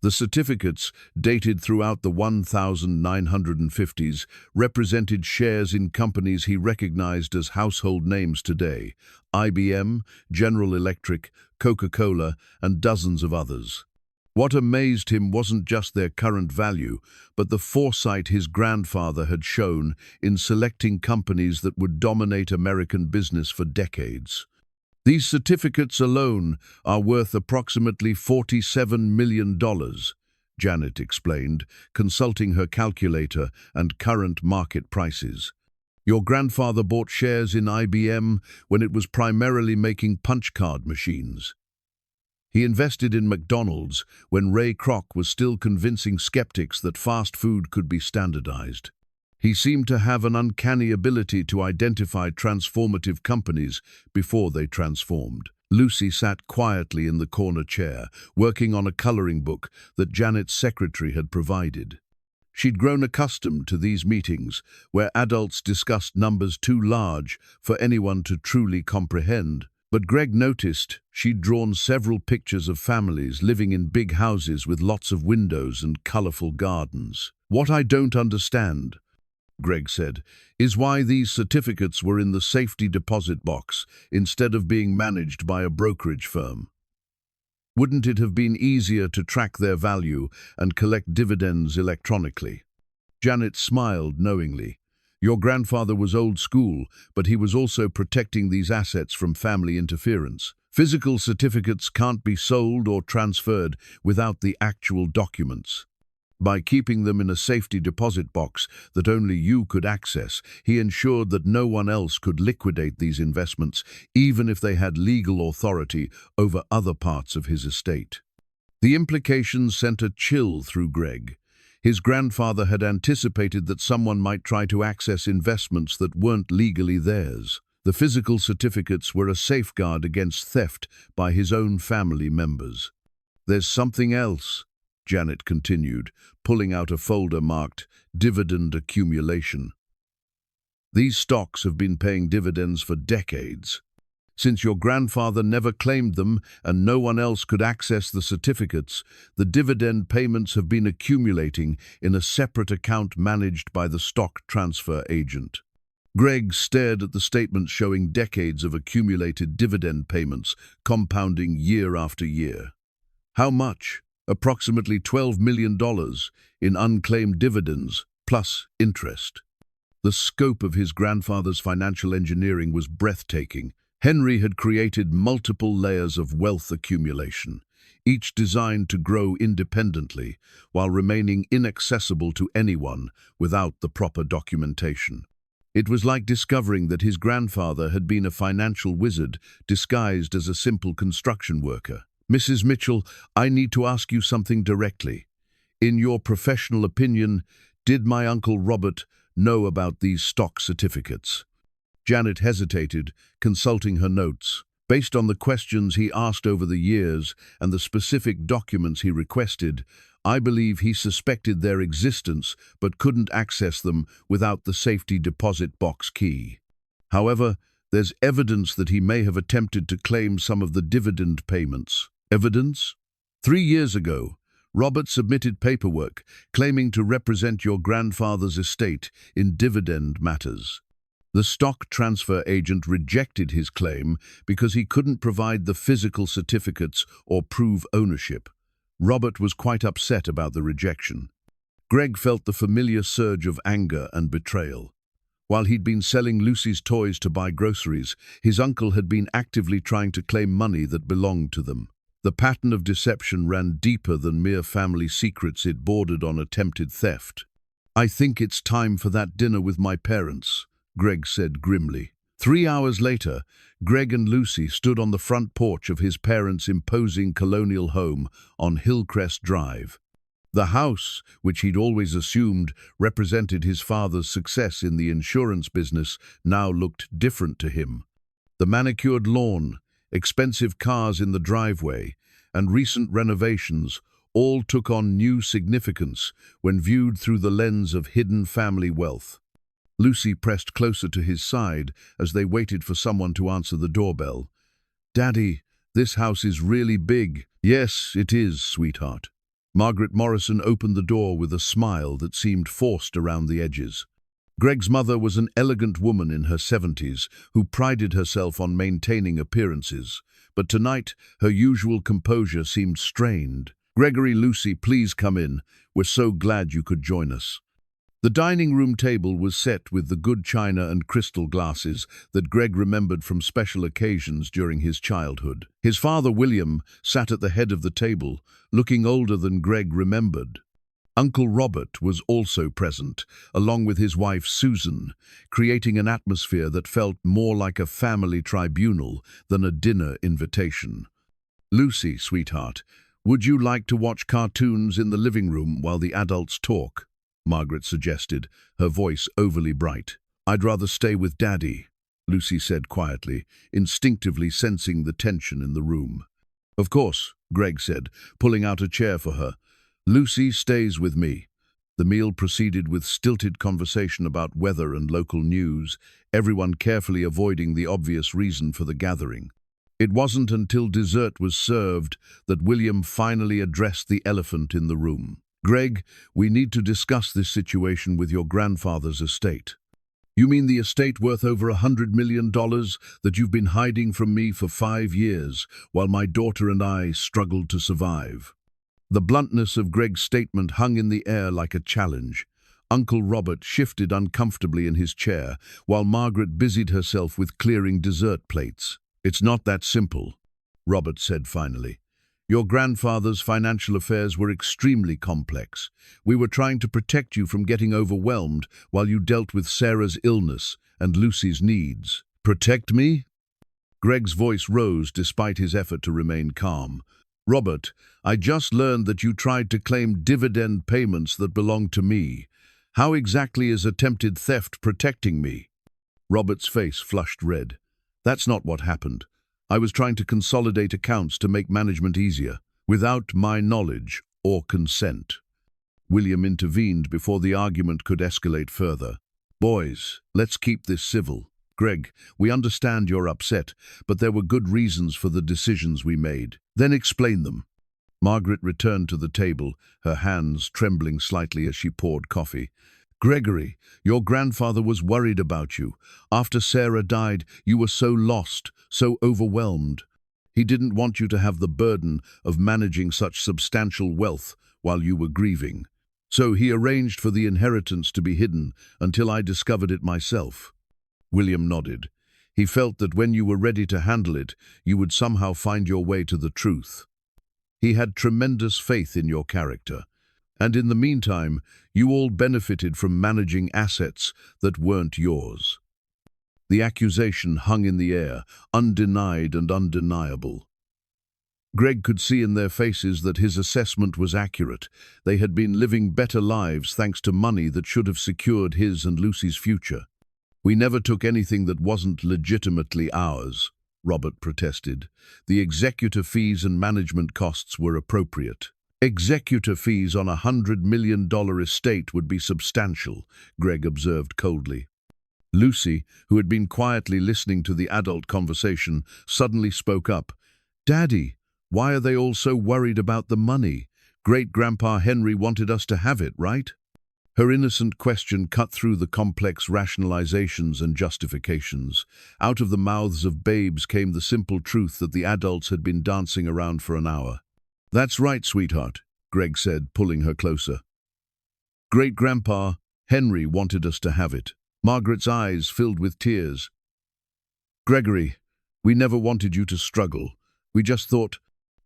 The certificates, dated throughout the 1950s, represented shares in companies he recognized as household names today: IBM, General Electric, Coca-Cola, and dozens of others. What amazed him wasn't just their current value, but the foresight his grandfather had shown in selecting companies that would dominate American business for decades. These certificates alone are worth approximately $47 million, Janet explained, consulting her calculator and current market prices. Your grandfather bought shares in IBM when it was primarily making punch card machines. He invested in McDonald's when Ray Kroc was still convincing skeptics that fast food could be standardized. He seemed to have an uncanny ability to identify transformative companies before they transformed. Lucy sat quietly in the corner chair, working on a coloring book that Janet's secretary had provided. She'd grown accustomed to these meetings, where adults discussed numbers too large for anyone to truly comprehend. But Greg noticed she'd drawn several pictures of families living in big houses with lots of windows and colorful gardens. "What I don't understand," Greg said, "is why these certificates were in the safety deposit box instead of being managed by a brokerage firm. Wouldn't it have been easier to track their value and collect dividends electronically?" Janet smiled knowingly. "Your grandfather was old school, but he was also protecting these assets from family interference. Physical certificates can't be sold or transferred without the actual documents. By keeping them in a safety deposit box that only you could access, he ensured that no one else could liquidate these investments, even if they had legal authority over other parts of his estate. The implications sent a chill through Greg. His grandfather had anticipated that someone might try to access investments that weren't legally theirs. The physical certificates were a safeguard against theft by his own family members. "There's something else," Janet continued, pulling out a folder marked Dividend Accumulation. "These stocks have been paying dividends for decades. Since your grandfather never claimed them and no one else could access the certificates, the dividend payments have been accumulating in a separate account managed by the stock transfer agent." Greg stared at the statements showing decades of accumulated dividend payments, compounding year after year. How much? Approximately $12 million in unclaimed dividends, plus interest. The scope of his grandfather's financial engineering was breathtaking. Henry had created multiple layers of wealth accumulation, each designed to grow independently while remaining inaccessible to anyone without the proper documentation. It was like discovering that his grandfather had been a financial wizard disguised as a simple construction worker. "Mrs. Mitchell, I need to ask you something directly. In your professional opinion, did my Uncle Robert know about these stock certificates?" Janet hesitated, consulting her notes. Based on the questions he asked over the years and the specific documents he requested, I believe he suspected their existence but couldn't access them without the safety deposit box key. However, there's evidence that he may have attempted to claim some of the dividend payments. Evidence? 3 years ago, Robert submitted paperwork claiming to represent your grandfather's estate in dividend matters. The stock transfer agent rejected his claim because he couldn't provide the physical certificates or prove ownership. Robert was quite upset about the rejection. Greg felt the familiar surge of anger and betrayal. While he'd been selling Lucy's toys to buy groceries, his uncle had been actively trying to claim money that belonged to them. The pattern of deception ran deeper than mere family secrets. It bordered on attempted theft. "I think it's time for that dinner with my parents," Greg said grimly. 3 hours later, Greg and Lucy stood on the front porch of his parents' imposing colonial home on Hillcrest Drive. The house, which he'd always assumed represented his father's success in the insurance business, now looked different to him. The manicured lawn, expensive cars in the driveway, and recent renovations all took on new significance when viewed through the lens of hidden family wealth. Lucy pressed closer to his side as they waited for someone to answer the doorbell. "Daddy, this house is really big." "Yes, it is, sweetheart." Margaret Morrison opened the door with a smile that seemed forced around the edges. Greg's mother was an elegant woman in her 70s who prided herself on maintaining appearances, but tonight her usual composure seemed strained. "Gregory, Lucy, please come in. We're so glad you could join us." The dining room table was set with the good china and crystal glasses that Greg remembered from special occasions during his childhood. His father, William, sat at the head of the table, looking older than Greg remembered. Uncle Robert was also present, along with his wife Susan, creating an atmosphere that felt more like a family tribunal than a dinner invitation. "Lucy, sweetheart, would you like to watch cartoons in the living room while the adults talk?" Margaret suggested, her voice overly bright. "I'd rather stay with Daddy," Lucy said quietly, instinctively sensing the tension in the room. "Of course," Greg said, pulling out a chair for her. "Lucy stays with me." The meal proceeded with stilted conversation about weather and local news, everyone carefully avoiding the obvious reason for the gathering. It wasn't until dessert was served that William finally addressed the elephant in the room. "Greg, we need to discuss this situation with your grandfather's estate." "You mean the estate worth over $100 million that you've been hiding from me for 5 years, while my daughter and I struggled to survive?" The bluntness of Greg's statement hung in the air like a challenge. Uncle Robert shifted uncomfortably in his chair, while Margaret busied herself with clearing dessert plates. "It's not that simple," Robert said finally. Your grandfather's financial affairs were extremely complex. We were trying to protect you from getting overwhelmed while you dealt with Sarah's illness and Lucy's needs. Protect me? Greg's voice rose despite his effort to remain calm. Robert, I just learned that you tried to claim dividend payments that belonged to me. How exactly is attempted theft protecting me? Robert's face flushed red. That's not what happened. I was trying to consolidate accounts to make management easier, without my knowledge or consent. William intervened before the argument could escalate further. Boys, let's keep this civil. Greg, we understand you're upset, but there were good reasons for the decisions we made. Then explain them. Margaret returned to the table, her hands trembling slightly as she poured coffee. Gregory, your grandfather was worried about you. After Sarah died, you were so lost, so overwhelmed. He didn't want you to have the burden of managing such substantial wealth while you were grieving. So he arranged for the inheritance to be hidden until I discovered it myself. William nodded. He felt that when you were ready to handle it, you would somehow find your way to the truth. He had tremendous faith in your character. And in the meantime, you all benefited from managing assets that weren't yours. The accusation hung in the air, undenied and undeniable. Greg could see in their faces that his assessment was accurate. They had been living better lives thanks to money that should have secured his and Lucy's future. We never took anything that wasn't legitimately ours, Robert protested. The executor fees and management costs were appropriate. Executor fees on $100 million estate would be substantial, Greg observed coldly. Lucy, who had been quietly listening to the adult conversation, suddenly spoke up. Daddy, why are they all so worried about the money? Great-Grandpa Henry wanted us to have it, right? Her innocent question cut through the complex rationalizations and justifications. Out of the mouths of babes came the simple truth that the adults had been dancing around for an hour. That's right, sweetheart, Greg said, pulling her closer. Great-Grandpa Henry wanted us to have it. Margaret's eyes filled with tears. Gregory, we never wanted you to struggle. We just thought,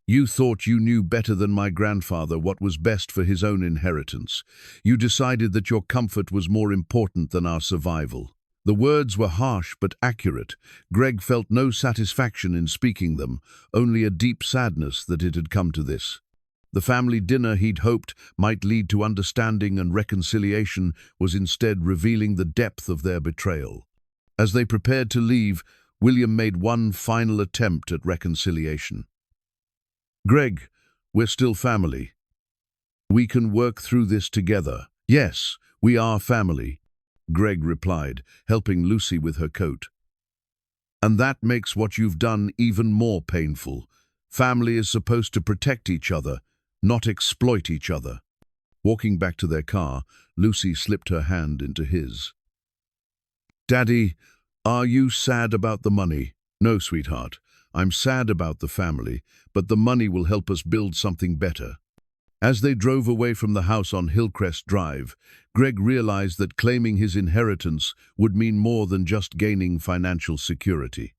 you thought you knew better than my grandfather what was best for his own inheritance. You decided that your comfort was more important than our survival. The words were harsh but accurate. Greg felt no satisfaction in speaking them, only a deep sadness that it had come to this. The family dinner he'd hoped might lead to understanding and reconciliation was instead revealing the depth of their betrayal. As they prepared to leave, William made one final attempt at reconciliation. Greg, we're still family. We can work through this together. Yes, we are family, Greg replied, helping Lucy with her coat. And that makes what you've done even more painful. Family is supposed to protect each other, not exploit each other. Walking back to their car, Lucy slipped her hand into his. Daddy, are you sad about the money? No, sweetheart. I'm sad about the family, but the money will help us build something better. As they drove away from the house on Hillcrest Drive, Greg realized that claiming his inheritance would mean more than just gaining financial security.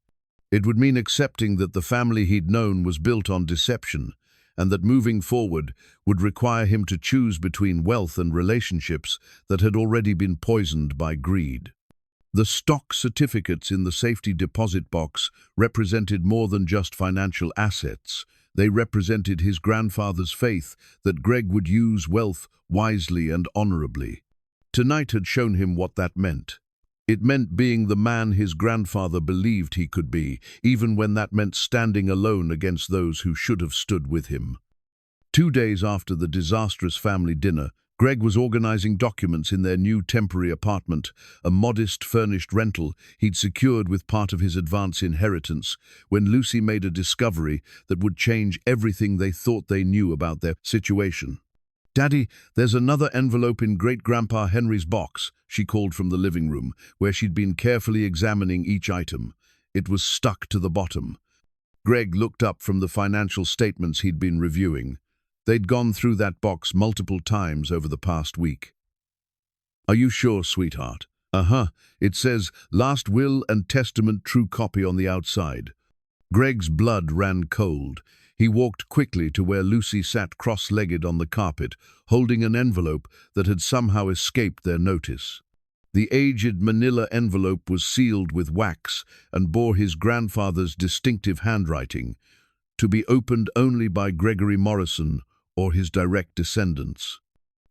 It would mean accepting that the family he'd known was built on deception, and that moving forward would require him to choose between wealth and relationships that had already been poisoned by greed. The stock certificates in the safety deposit box represented more than just financial assets. They represented his grandfather's faith that Greg would use wealth wisely and honorably. Tonight had shown him what that meant. It meant being the man his grandfather believed he could be, even when that meant standing alone against those who should have stood with him. 2 days after the disastrous family dinner, Greg was organizing documents in their new temporary apartment, a modest furnished rental he'd secured with part of his advance inheritance, when Lucy made a discovery that would change everything they thought they knew about their situation. Daddy, there's another envelope in Great-Grandpa Henry's box, she called from the living room, where she'd been carefully examining each item. It was stuck to the bottom. Greg looked up from the financial statements he'd been reviewing. They'd gone through that box multiple times over the past week. Are you sure, sweetheart? It says, Last Will and Testament True Copy on the outside. Greg's blood ran cold. He walked quickly to where Lucy sat cross-legged on the carpet, holding an envelope that had somehow escaped their notice. The aged manila envelope was sealed with wax and bore his grandfather's distinctive handwriting, to be opened only by Gregory Morrison or his direct descendants.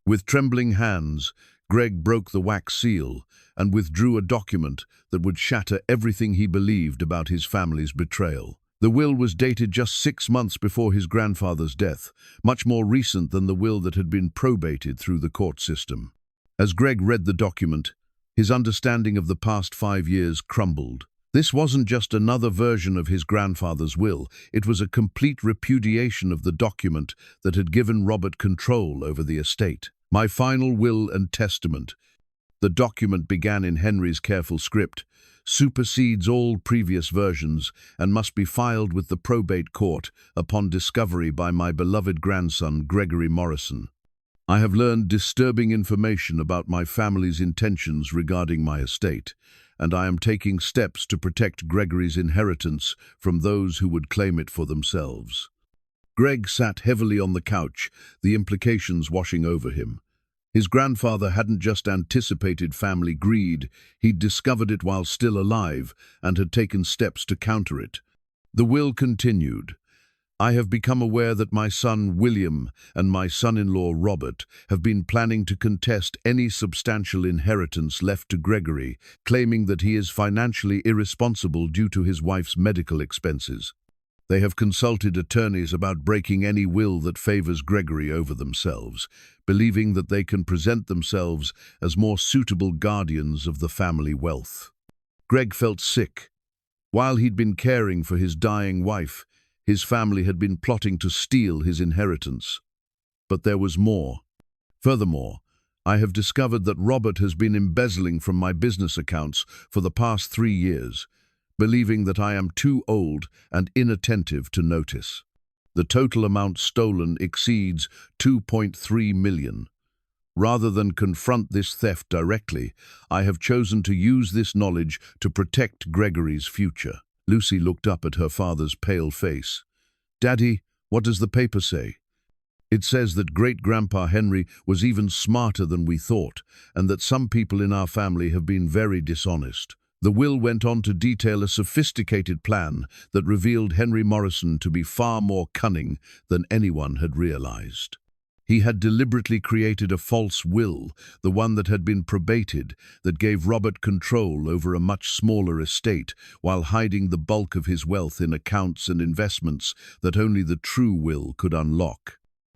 With trembling hands, Greg broke the wax seal and withdrew a document that would shatter everything he believed about his family's betrayal. The will was dated just 6 months before his grandfather's death, much more recent than the will that had been probated through the court system. As Greg read the document, his understanding of the past 5 years crumbled. This wasn't just another version of his grandfather's will, it was a complete repudiation of the document that had given Robert control over the estate. My final will and testament. The document began in Henry's careful script, supersedes all previous versions, and must be filed with the probate court upon discovery by my beloved grandson, Gregory Morrison. I have learned disturbing information about my family's intentions regarding my estate, and I am taking steps to protect Gregory's inheritance from those who would claim it for themselves. Greg sat heavily on the couch, the implications washing over him. His grandfather hadn't just anticipated family greed, he'd discovered it while still alive and had taken steps to counter it. The will continued. I have become aware that my son William and my son-in-law Robert have been planning to contest any substantial inheritance left to Gregory, claiming that he is financially irresponsible due to his wife's medical expenses. They have consulted attorneys about breaking any will that favors Gregory over themselves, believing that they can present themselves as more suitable guardians of the family wealth. Greg felt sick. While he'd been caring for his dying wife, his family had been plotting to steal his inheritance. But there was more. Furthermore, I have discovered that Robert has been embezzling from my business accounts for the past 3 years, believing that I am too old and inattentive to notice. The total amount stolen exceeds 2.3 million. Rather than confront this theft directly, I have chosen to use this knowledge to protect Gregory's future. Lucy looked up at her father's pale face. Daddy, what does the paper say? It says that great-grandpa Henry was even smarter than we thought, and that some people in our family have been very dishonest. The will went on to detail a sophisticated plan that revealed Henry Morrison to be far more cunning than anyone had realized. He had deliberately created a false will, the one that had been probated, that gave Robert control over a much smaller estate, while hiding the bulk of his wealth in accounts and investments that only the true will could unlock.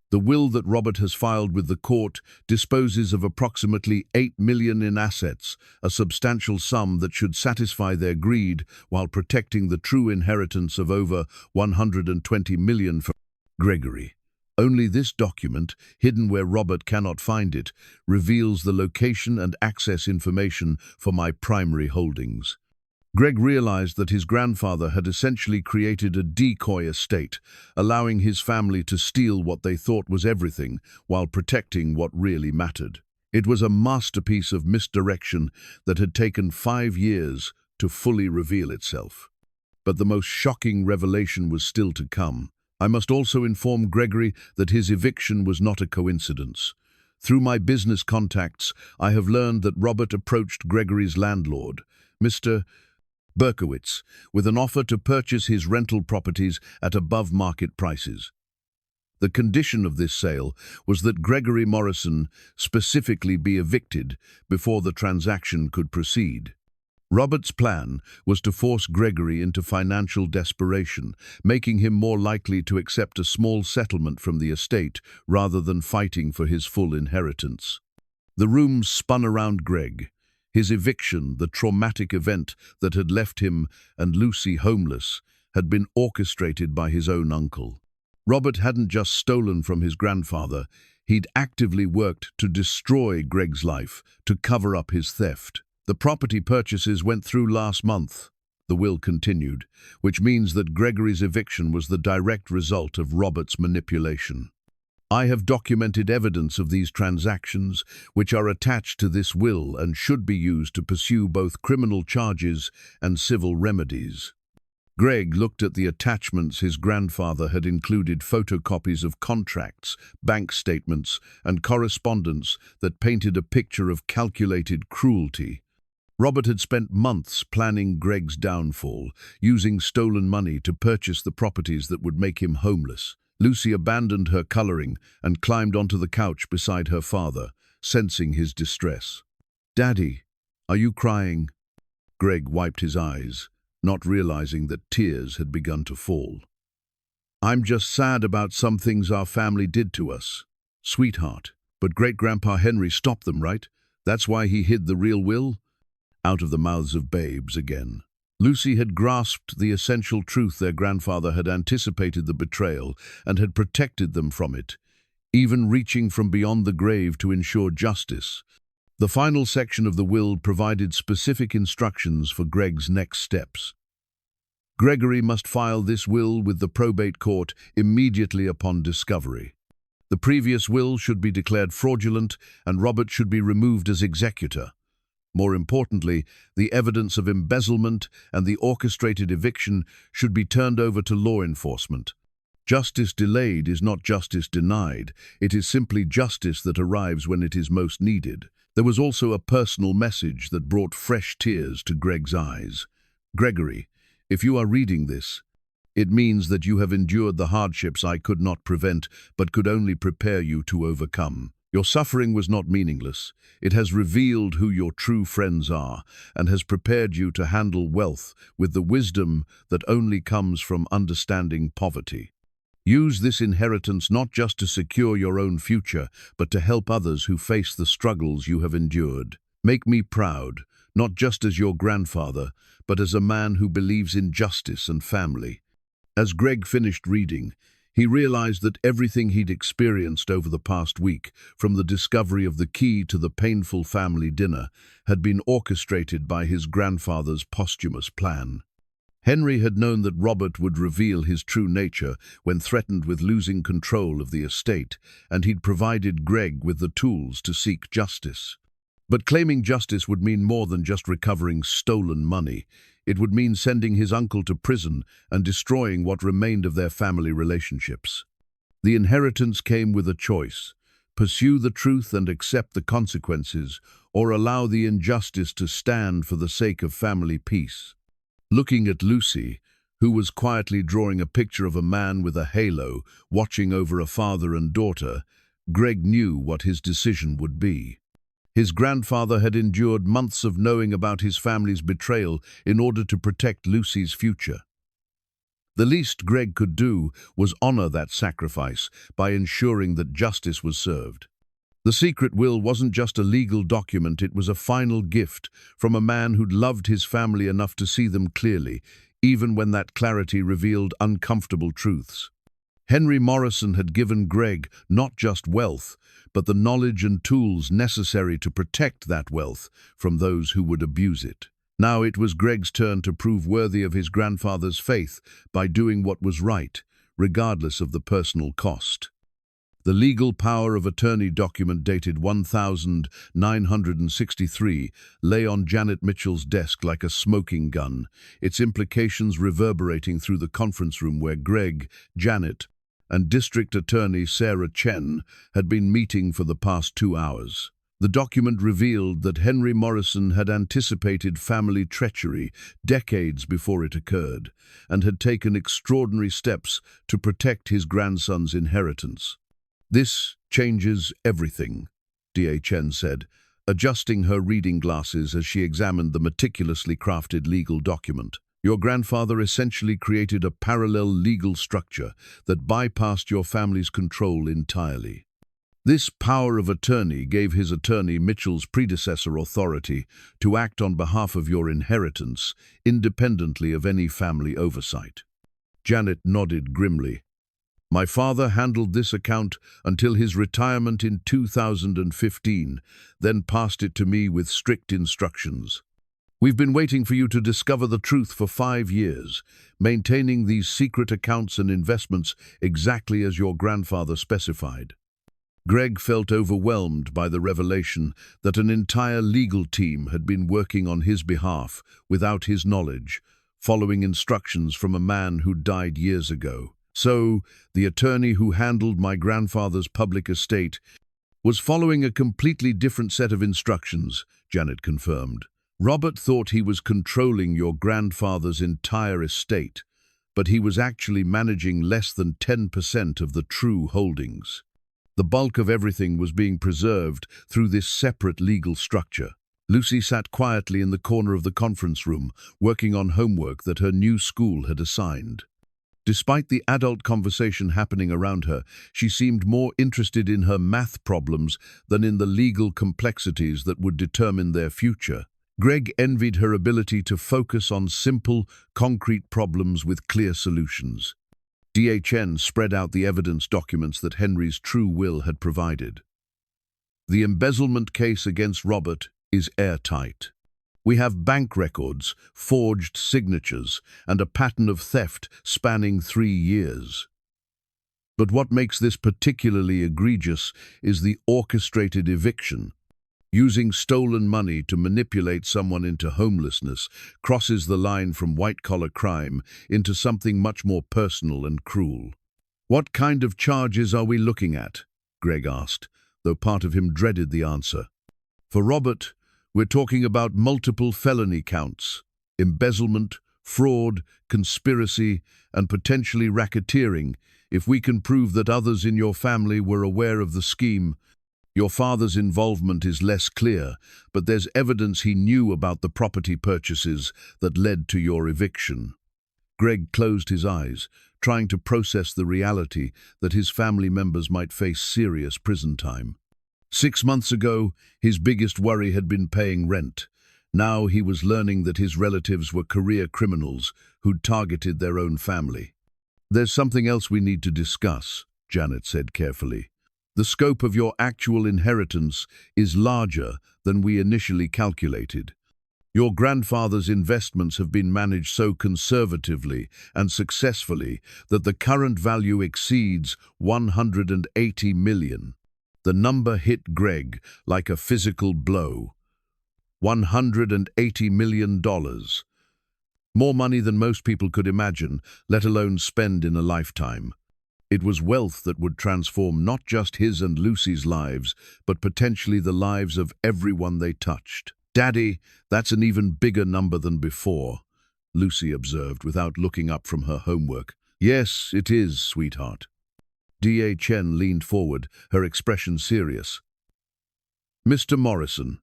The will that Robert has filed with the court disposes of approximately 8 million in assets, a substantial sum that should satisfy their greed while protecting the true inheritance of over 120 million for Gregory. Only this document, hidden where Robert cannot find it, reveals the location and access information for my primary holdings. Greg realized that his grandfather had essentially created a decoy estate, allowing his family to steal what they thought was everything while protecting what really mattered. It was a masterpiece of misdirection that had taken 5 years to fully reveal itself. But the most shocking revelation was still to come. I must also inform Gregory that his eviction was not a coincidence. Through my business contacts, I have learned that Robert approached Gregory's landlord, Mr. Berkowitz, with an offer to purchase his rental properties at above-market prices. The condition of this sale was that Gregory Morrison specifically be evicted before the transaction could proceed. Robert's plan was to force Gregory into financial desperation, making him more likely to accept a small settlement from the estate rather than fighting for his full inheritance. The room spun around Greg. His eviction, the traumatic event that had left him and Lucy homeless, had been orchestrated by his own uncle. Robert hadn't just stolen from his grandfather, he'd actively worked to destroy Greg's life, to cover up his theft. The property purchases went through last month, the will continued, which means that Gregory's eviction was the direct result of Robert's manipulation. I have documented evidence of these transactions, which are attached to this will and should be used to pursue both criminal charges and civil remedies. Greg looked at the attachments his grandfather had included, photocopies of contracts, bank statements, and correspondence that painted a picture of calculated cruelty. Robert had spent months planning Greg's downfall, using stolen money to purchase the properties that would make him homeless. Lucy abandoned her coloring and climbed onto the couch beside her father, sensing his distress. "Daddy, are you crying?" Greg wiped his eyes, not realizing that tears had begun to fall. "I'm just sad about some things our family did to us." "Sweetheart, but Great-Grandpa Henry stopped them, right? That's why he hid the real will?" Out of the mouths of babes again. Lucy had grasped the essential truth. Their grandfather had anticipated the betrayal and had protected them from it, even reaching from beyond the grave to ensure justice. The final section of the will provided specific instructions for Greg's next steps. Gregory must file this will with the probate court immediately upon discovery. The previous will should be declared fraudulent, and Robert should be removed as executor. More importantly, the evidence of embezzlement and the orchestrated eviction should be turned over to law enforcement. Justice delayed is not justice denied. It is simply justice that arrives when it is most needed. There was also a personal message that brought fresh tears to Greg's eyes. "Gregory, if you are reading this, it means that you have endured the hardships I could not prevent, but could only prepare you to overcome. Your suffering was not meaningless. It has revealed who your true friends are and has prepared you to handle wealth with the wisdom that only comes from understanding poverty. Use this inheritance not just to secure your own future, but to help others who face the struggles you have endured. Make me proud, not just as your grandfather, but as a man who believes in justice and family." As Greg finished reading, he realized that everything he'd experienced over the past week, from the discovery of the key to the painful family dinner, had been orchestrated by his grandfather's posthumous plan. Henry had known that Robert would reveal his true nature when threatened with losing control of the estate, and he'd provided Greg with the tools to seek justice. But claiming justice would mean more than just recovering stolen money. It would mean sending his uncle to prison and destroying what remained of their family relationships. The inheritance came with a choice: pursue the truth and accept the consequences, or allow the injustice to stand for the sake of family peace. Looking at Lucy, who was quietly drawing a picture of a man with a halo watching over a father and daughter, Greg knew what his decision would be. His grandfather had endured months of knowing about his family's betrayal in order to protect Lucy's future. The least Greg could do was honor that sacrifice by ensuring that justice was served. The secret will wasn't just a legal document, it was a final gift from a man who'd loved his family enough to see them clearly, even when that clarity revealed uncomfortable truths. Henry Morrison had given Greg not just wealth, but the knowledge and tools necessary to protect that wealth from those who would abuse it. Now it was Greg's turn to prove worthy of his grandfather's faith by doing what was right, regardless of the personal cost. The legal power of attorney document dated 1963 lay on Janet Mitchell's desk like a smoking gun, its implications reverberating through the conference room where Greg, Janet, and District Attorney Sarah Chen had been meeting for the past 2 hours. The document revealed that Henry Morrison had anticipated family treachery decades before it occurred, and had taken extraordinary steps to protect his grandson's inheritance. "This changes everything," D.A. Chen said, adjusting her reading glasses as she examined the meticulously crafted legal document. "Your grandfather essentially created a parallel legal structure that bypassed your family's control entirely. This power of attorney gave his attorney Mitchell's predecessor authority to act on behalf of your inheritance, independently of any family oversight." Janet nodded grimly. "My father handled this account until his retirement in 2015, then passed it to me with strict instructions. We've been waiting for you to discover the truth for 5 years, maintaining these secret accounts and investments exactly as your grandfather specified." Greg felt overwhelmed by the revelation that an entire legal team had been working on his behalf without his knowledge following instructions from a man who died years ago. So, the attorney who handled my grandfather's public estate was following a completely different set of instructions, Janet confirmed. Robert thought he was controlling your grandfather's entire estate, but he was actually managing less than 10% of the true holdings. The bulk of everything was being preserved through this separate legal structure. Lucy sat quietly in the corner of the conference room, working on homework that her new school had assigned. Despite the adult conversation happening around her, she seemed more interested in her math problems than in the legal complexities that would determine their future. Greg envied her ability to focus on simple, concrete problems with clear solutions. DHN spread out the evidence documents that Henry's true will had provided. The embezzlement case against Robert is airtight. We have bank records, forged signatures, and a pattern of theft spanning 3 years. But what makes this particularly egregious is the orchestrated eviction. Using stolen money to manipulate someone into homelessness crosses the line from white-collar crime into something much more personal and cruel. "What kind of charges are we looking at?" Greg asked, though part of him dreaded the answer. For Robert, we're talking about multiple felony counts: embezzlement, fraud, conspiracy, and potentially racketeering. If we can prove that others in your family were aware of the scheme. Your father's involvement is less clear, but there's evidence he knew about the property purchases that led to your eviction. Greg closed his eyes, trying to process the reality that his family members might face serious prison time. 6 months ago, his biggest worry had been paying rent. Now he was learning that his relatives were career criminals who'd targeted their own family. "There's something else we need to discuss," Janet said carefully. "The scope of your actual inheritance is larger than we initially calculated. Your grandfather's investments have been managed so conservatively and successfully that the current value exceeds $180 million. The number hit Greg like a physical blow. $180 million. More money than most people could imagine, let alone spend in a lifetime. It was wealth that would transform not just his and Lucy's lives, but potentially the lives of everyone they touched. "Daddy, that's an even bigger number than before," Lucy observed without looking up from her homework. "Yes, it is, sweetheart." DHN leaned forward, her expression serious. "Mr. Morrison,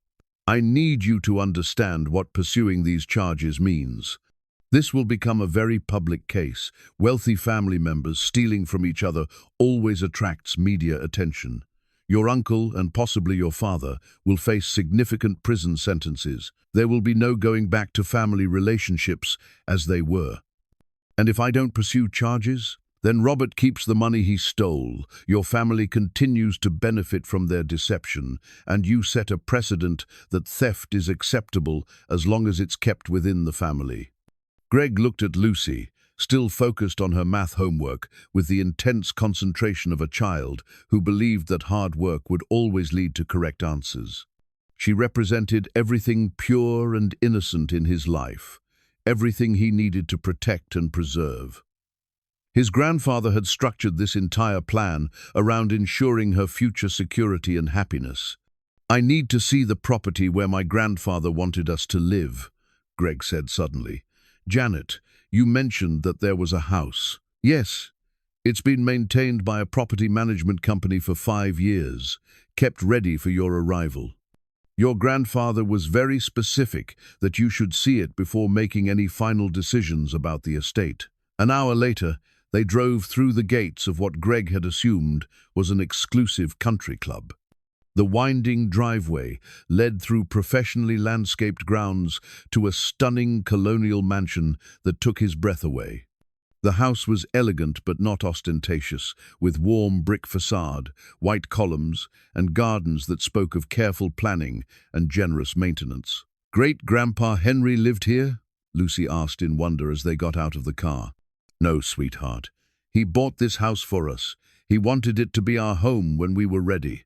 I need you to understand what pursuing these charges means. This will become a very public case. Wealthy family members stealing from each other always attracts media attention. Your uncle, and possibly your father, will face significant prison sentences. There will be no going back to family relationships as they were. And if I don't pursue charges, then Robert keeps the money he stole, your family continues to benefit from their deception, and you set a precedent that theft is acceptable as long as it's kept within the family." Greg looked at Lucy, still focused on her math homework, with the intense concentration of a child who believed that hard work would always lead to correct answers. She represented everything pure and innocent in his life, everything he needed to protect and preserve. His grandfather had structured this entire plan around ensuring her future security and happiness. "I need to see the property where my grandfather wanted us to live," Greg said suddenly. "Janet, you mentioned that there was a house." "Yes, it's been maintained by a property management company for 5 years, kept ready for your arrival. Your grandfather was very specific that you should see it before making any final decisions about the estate." An hour later, they drove through the gates of what Greg had assumed was an exclusive country club. The winding driveway led through professionally landscaped grounds to a stunning colonial mansion that took his breath away. The house was elegant but not ostentatious, with warm brick facade, white columns, and gardens that spoke of careful planning and generous maintenance. "Great-Grandpa Henry lived here?" Lucy asked in wonder as they got out of the car. "No, sweetheart. He bought this house for us. He wanted it to be our home when we were ready."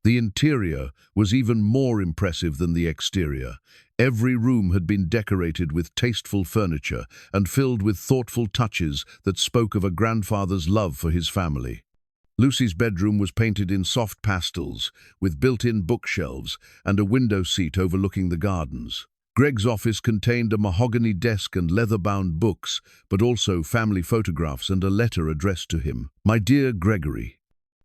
The interior was even more impressive than the exterior. Every room had been decorated with tasteful furniture and filled with thoughtful touches that spoke of a grandfather's love for his family. Lucy's bedroom was painted in soft pastels, with built-in bookshelves and a window seat overlooking the gardens. Greg's office contained a mahogany desk and leather-bound books, but also family photographs and a letter addressed to him. "My dear Gregory,"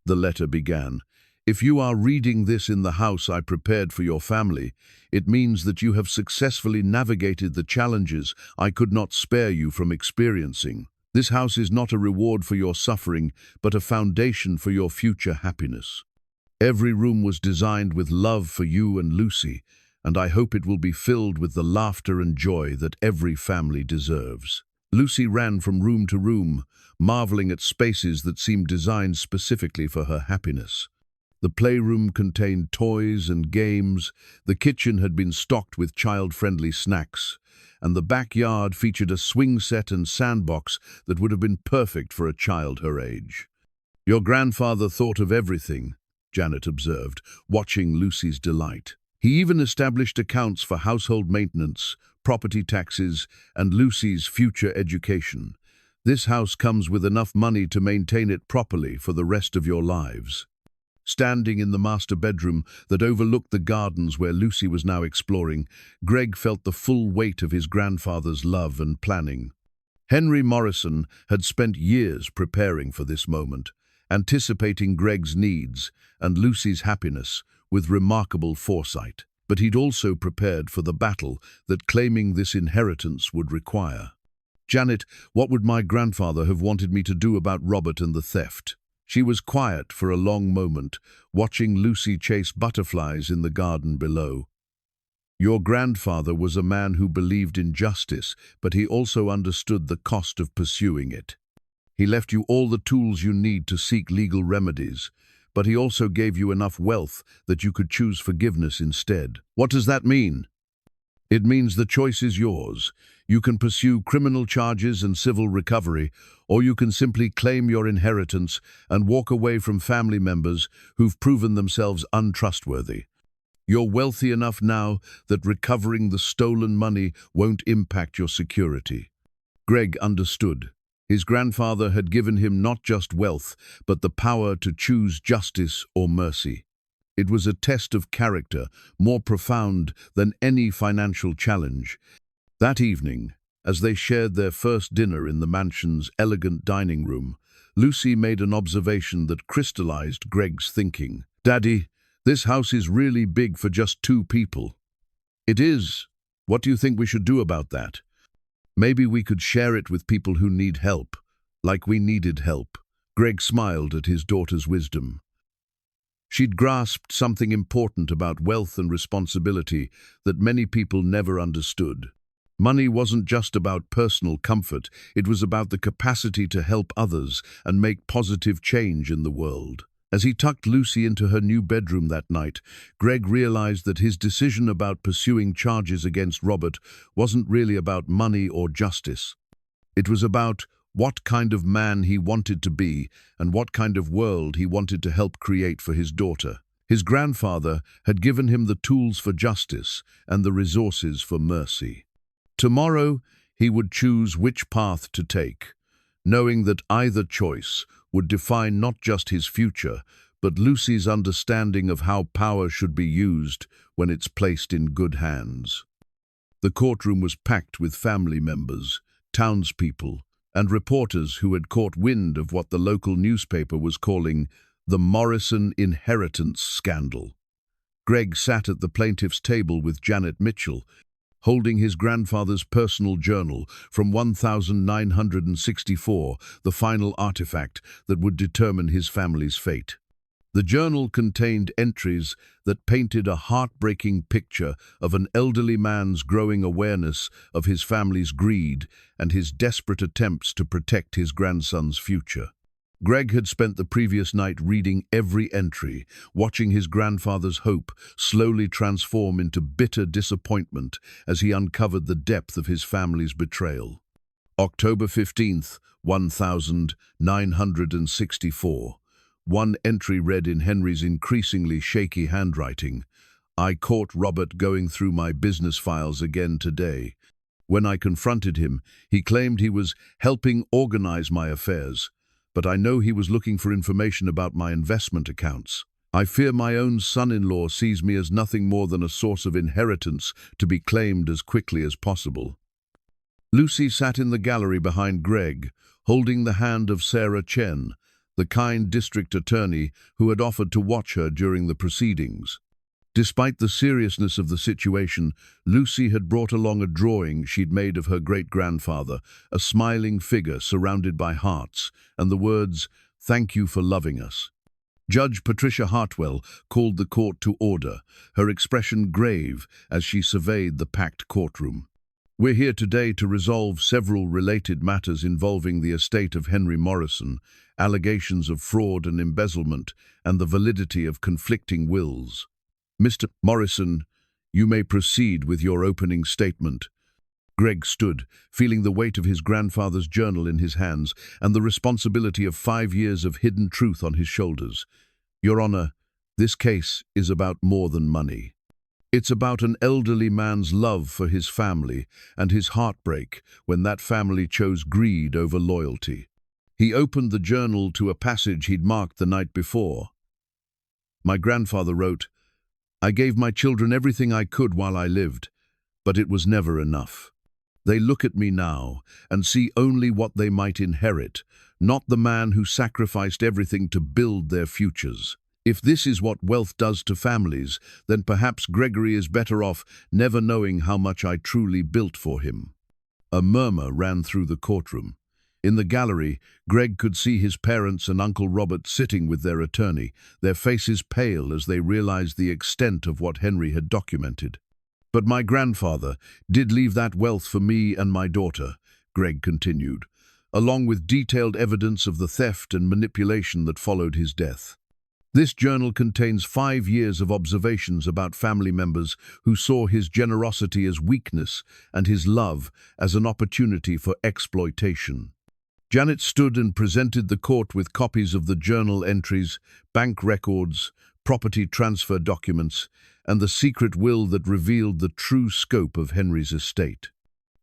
the letter began, "if you are reading this in the house I prepared for your family, it means that you have successfully navigated the challenges I could not spare you from experiencing. This house is not a reward for your suffering, but a foundation for your future happiness. Every room was designed with love for you and Lucy, and I hope it will be filled with the laughter and joy that every family deserves." Lucy ran from room to room, marveling at spaces that seemed designed specifically for her happiness. The playroom contained toys and games, the kitchen had been stocked with child-friendly snacks, and the backyard featured a swing set and sandbox that would have been perfect for a child her age. "Your grandfather thought of everything," Janet observed, watching Lucy's delight. "He even established accounts for household maintenance, property taxes, and Lucy's future education. This house comes with enough money to maintain it properly for the rest of your lives." Standing in the master bedroom that overlooked the gardens where Lucy was now exploring, Greg felt the full weight of his grandfather's love and planning. Henry Morrison had spent years preparing for this moment, anticipating Greg's needs and Lucy's happiness with remarkable foresight. But he'd also prepared for the battle that claiming this inheritance would require. "Janet, what would my grandfather have wanted me to do about Robert and the theft?" She was quiet for a long moment, watching Lucy chase butterflies in the garden below. "Your grandfather was a man who believed in justice, but he also understood the cost of pursuing it. He left you all the tools you need to seek legal remedies, but he also gave you enough wealth that you could choose forgiveness instead." "What does that mean?" "It means the choice is yours. You can pursue criminal charges and civil recovery, or you can simply claim your inheritance and walk away from family members who've proven themselves untrustworthy. You're wealthy enough now that recovering the stolen money won't impact your security." Greg understood. His grandfather had given him not just wealth, but the power to choose justice or mercy. It was a test of character, more profound than any financial challenge. That evening, as they shared their first dinner in the mansion's elegant dining room, Lucy made an observation that crystallized Greg's thinking. "Daddy, this house is really big for just 2 people." "It is. What do you think we should do about that?" "Maybe we could share it with people who need help, like we needed help." Greg smiled at his daughter's wisdom. She'd grasped something important about wealth and responsibility that many people never understood. Money wasn't just about personal comfort, it was about the capacity to help others and make positive change in the world. As he tucked Lucy into her new bedroom that night, Greg realized that his decision about pursuing charges against Robert wasn't really about money or justice. It was about what kind of man he wanted to be and what kind of world he wanted to help create for his daughter. His grandfather had given him the tools for justice and the resources for mercy. Tomorrow, he would choose which path to take, knowing that either choice would define not just his future, but Lucy's understanding of how power should be used when it's placed in good hands. The courtroom was packed with family members, townspeople, and reporters who had caught wind of what the local newspaper was calling the Morrison inheritance scandal. Greg sat at the plaintiff's table with Janet Mitchell, holding his grandfather's personal journal from 1964, the final artifact that would determine his family's fate. The journal contained entries that painted a heartbreaking picture of an elderly man's growing awareness of his family's greed and his desperate attempts to protect his grandson's future. Greg had spent the previous night reading every entry, watching his grandfather's hope slowly transform into bitter disappointment as he uncovered the depth of his family's betrayal. October 15th, 1964. One entry read in Henry's increasingly shaky handwriting, I caught Robert going through my business files again today. When I confronted him, he claimed he was helping organize my affairs, but I know he was looking for information about my investment accounts. I fear my own son-in-law sees me as nothing more than a source of inheritance to be claimed as quickly as possible. Lucy sat in the gallery behind Greg, holding the hand of Sarah Chen, the kind district attorney who had offered to watch her during the proceedings. Despite the seriousness of the situation, Lucy had brought along a drawing she'd made of her great-grandfather, a smiling figure surrounded by hearts, and the words, "Thank you for loving us." Judge Patricia Hartwell called the court to order, her expression grave as she surveyed the packed courtroom. We're here today to resolve several related matters involving the estate of Henry Morrison, allegations of fraud and embezzlement, and the validity of conflicting wills. Mr. Morrison, you may proceed with your opening statement. Greg stood, feeling the weight of his grandfather's journal in his hands and the responsibility of 5 years of hidden truth on his shoulders. Your Honor, this case is about more than money. It's about an elderly man's love for his family and his heartbreak when that family chose greed over loyalty. He opened the journal to a passage he'd marked the night before. My grandfather wrote, "I gave my children everything I could while I lived, but it was never enough. They look at me now and see only what they might inherit, not the man who sacrificed everything to build their futures. If this is what wealth does to families, then perhaps Gregory is better off never knowing how much I truly built for him." A murmur ran through the courtroom. In the gallery, Greg could see his parents and Uncle Robert sitting with their attorney, their faces pale as they realized the extent of what Henry had documented. "But my grandfather did leave that wealth for me and my daughter," Greg continued, along with detailed evidence of the theft and manipulation that followed his death. This journal contains 5 years of observations about family members who saw his generosity as weakness and his love as an opportunity for exploitation. Janet stood and presented the court with copies of the journal entries, bank records, property transfer documents, and the secret will that revealed the true scope of Henry's estate.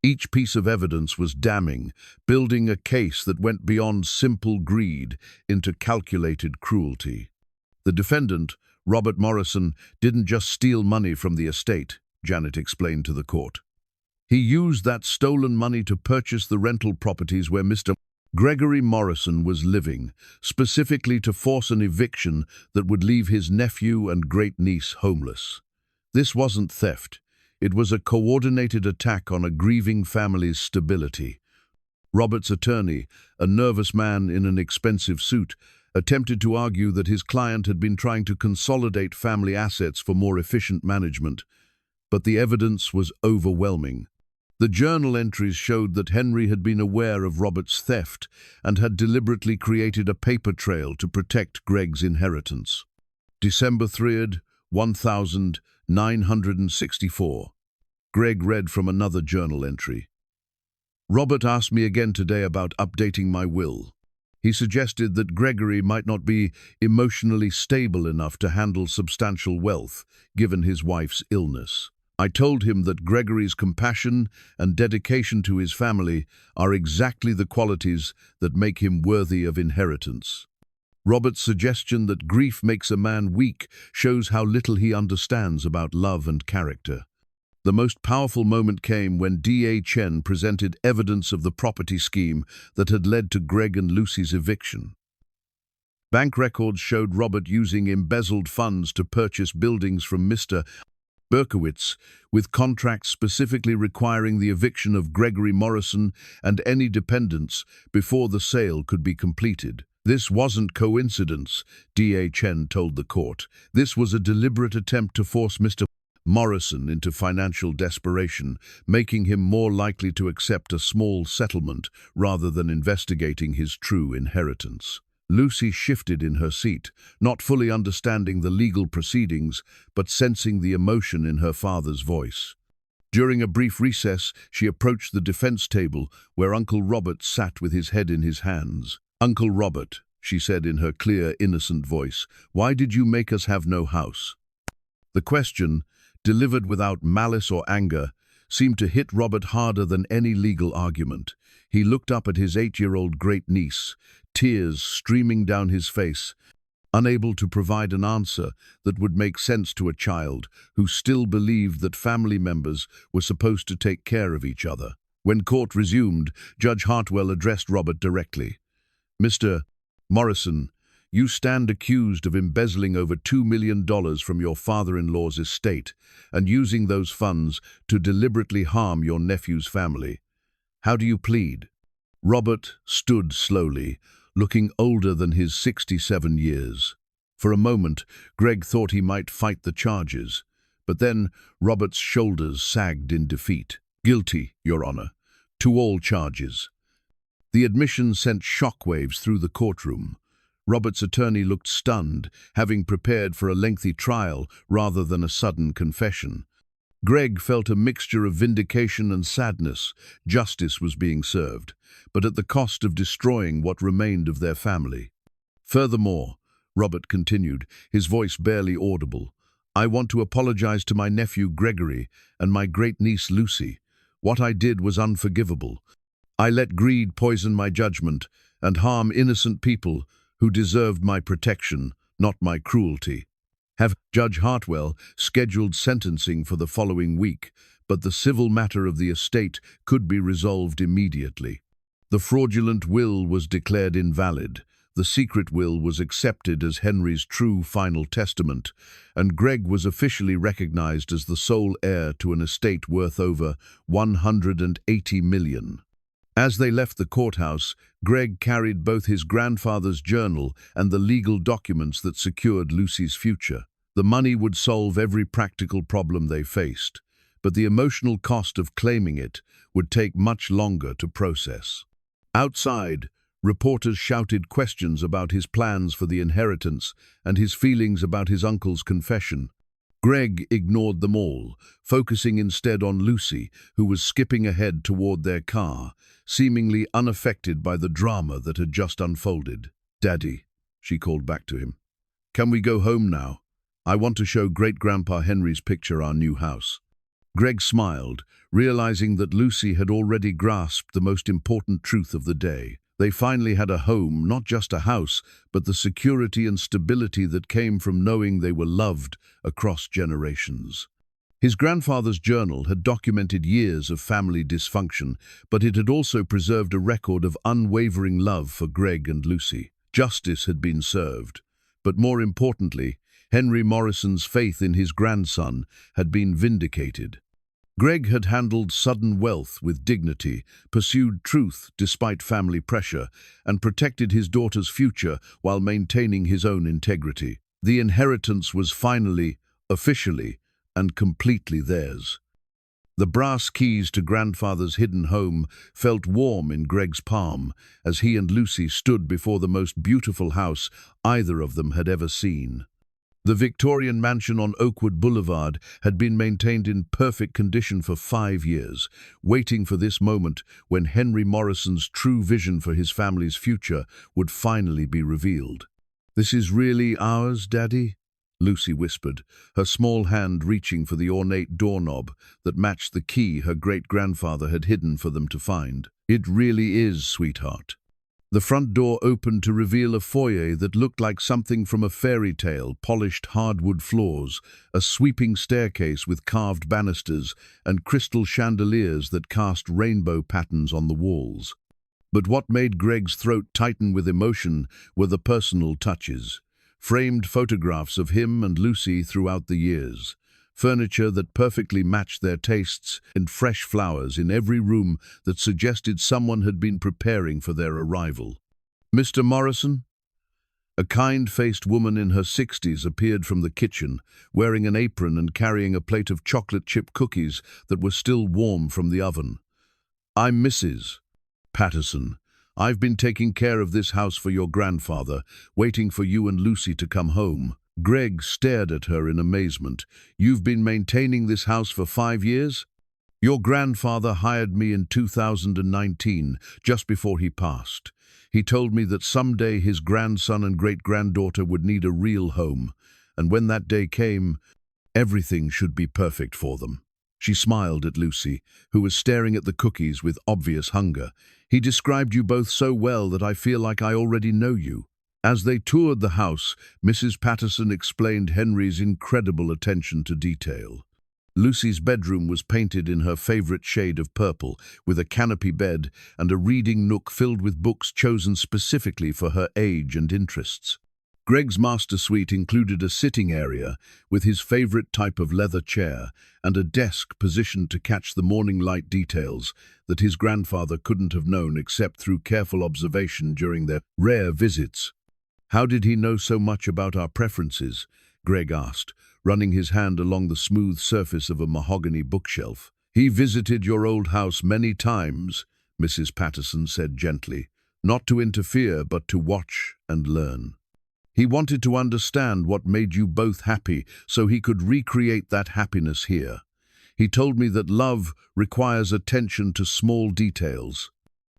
Each piece of evidence was damning, building a case that went beyond simple greed into calculated cruelty. The defendant, Robert Morrison, didn't just steal money from the estate, Janet explained to the court. He used that stolen money to purchase the rental properties where Mr. Gregory Morrison was living, specifically to force an eviction that would leave his nephew and great-niece homeless. This wasn't theft. It was a coordinated attack on a grieving family's stability. Robert's attorney, a nervous man in an expensive suit, attempted to argue that his client had been trying to consolidate family assets for more efficient management, but the evidence was overwhelming. The journal entries showed that Henry had been aware of Robert's theft and had deliberately created a paper trail to protect Greg's inheritance. December 3rd, 1964. Greg read from another journal entry. Robert asked me again today about updating my will. He suggested that Gregory might not be emotionally stable enough to handle substantial wealth, given his wife's illness. I told him that Gregory's compassion and dedication to his family are exactly the qualities that make him worthy of inheritance. Robert's suggestion that grief makes a man weak shows how little he understands about love and character. The most powerful moment came when D.A. Chen presented evidence of the property scheme that had led to Greg and Lucy's eviction. Bank records showed Robert using embezzled funds to purchase buildings from Mr. Berkowitz, with contracts specifically requiring the eviction of Gregory Morrison and any dependents before the sale could be completed. This wasn't coincidence, D.A. Chen told the court. This was a deliberate attempt to force Mr. Morrison into financial desperation, making him more likely to accept a small settlement rather than investigating his true inheritance. Lucy shifted in her seat, not fully understanding the legal proceedings, but sensing the emotion in her father's voice. During a brief recess, she approached the defense table where Uncle Robert sat with his head in his hands. "Uncle Robert," she said in her clear, innocent voice, "why did you make us have no house?" The question, delivered without malice or anger, seemed to hit Robert harder than any legal argument. He looked up at his 8-year-old great-niece, tears streaming down his face, unable to provide an answer that would make sense to a child who still believed that family members were supposed to take care of each other. When court resumed, Judge Hartwell addressed Robert directly. "Mr. Morrison, you stand accused of embezzling over $2 million from your father-in-law's estate and using those funds to deliberately harm your nephew's family. How do you plead?" Robert stood slowly, looking older than his 67 years. For a moment, Greg thought he might fight the charges, but then Robert's shoulders sagged in defeat. "Guilty, Your Honor, to all charges." The admission sent shockwaves through the courtroom. Robert's attorney looked stunned, having prepared for a lengthy trial rather than a sudden confession. Greg felt a mixture of vindication and sadness. Justice was being served, but at the cost of destroying what remained of their family. "Furthermore," Robert continued, his voice barely audible, "I want to apologize to my nephew Gregory and my great-niece Lucy. What I did was unforgivable. I let greed poison my judgment and harm innocent people who deserved my protection, not my cruelty." Judge Hartwell scheduled sentencing for the following week, but the civil matter of the estate could be resolved immediately. The fraudulent will was declared invalid, the secret will was accepted as Henry's true final testament, and Greg was officially recognized as the sole heir to an estate worth over $180 million. As they left the courthouse, Greg carried both his grandfather's journal and the legal documents that secured Lucy's future. The money would solve every practical problem they faced, but the emotional cost of claiming it would take much longer to process. Outside, reporters shouted questions about his plans for the inheritance and his feelings about his uncle's confession. Greg ignored them all, focusing instead on Lucy, who was skipping ahead toward their car, seemingly unaffected by the drama that had just unfolded. "Daddy," she called back to him, "can we go home now? I want to show Great-Grandpa Henry's picture our new house." Greg smiled, realizing that Lucy had already grasped the most important truth of the day. They finally had a home, not just a house, but the security and stability that came from knowing they were loved across generations. His grandfather's journal had documented years of family dysfunction, but it had also preserved a record of unwavering love for Greg and Lucy. Justice had been served, but more importantly, Henry Morrison's faith in his grandson had been vindicated. Greg had handled sudden wealth with dignity, pursued truth despite family pressure, and protected his daughter's future while maintaining his own integrity. The inheritance was finally, officially, and completely theirs. The brass keys to grandfather's hidden home felt warm in Greg's palm as he and Lucy stood before the most beautiful house either of them had ever seen. The Victorian mansion on Oakwood Boulevard had been maintained in perfect condition for 5 years, waiting for this moment when Henry Morrison's true vision for his family's future would finally be revealed. "This is really ours, Daddy?" Lucy whispered, her small hand reaching for the ornate doorknob that matched the key her great-grandfather had hidden for them to find. "It really is, sweetheart." The front door opened to reveal a foyer that looked like something from a fairy tale: polished hardwood floors, a sweeping staircase with carved banisters, and crystal chandeliers that cast rainbow patterns on the walls. But what made Greg's throat tighten with emotion were the personal touches. Framed photographs of him and Lucy throughout the years. Furniture that perfectly matched their tastes, and fresh flowers in every room that suggested someone had been preparing for their arrival. "Mr. Morrison?" A kind-faced woman in her 60s appeared from the kitchen, wearing an apron and carrying a plate of chocolate chip cookies that were still warm from the oven. "I'm Mrs. Patterson. I've been taking care of this house for your grandfather, waiting for you and Lucy to come home." Greg stared at her in amazement. "You've been maintaining this house for 5 years? Your grandfather hired me in 2019, just before he passed. He told me that someday his grandson and great-granddaughter would need a real home. And when that day came, Everything should be perfect for them. She smiled at Lucy, who was staring at the cookies with obvious hunger. He described you both so well that I feel like I already know you. As they toured the house, Mrs. Patterson explained Henry's incredible attention to detail. Lucy's bedroom was painted in her favorite shade of purple, with a canopy bed and a reading nook filled with books chosen specifically for her age and interests. Greg's master suite included a sitting area with his favorite type of leather chair and a desk positioned to catch the morning light details that his grandfather couldn't have known except through careful observation during their rare visits. "How did he know so much about our preferences?" Greg asked, running his hand along the smooth surface of a mahogany bookshelf. "He visited your old house many times," Mrs. Patterson said gently, "not to interfere but to watch and learn. He wanted to understand what made you both happy so he could recreate that happiness here. He told me that love requires attention to small details."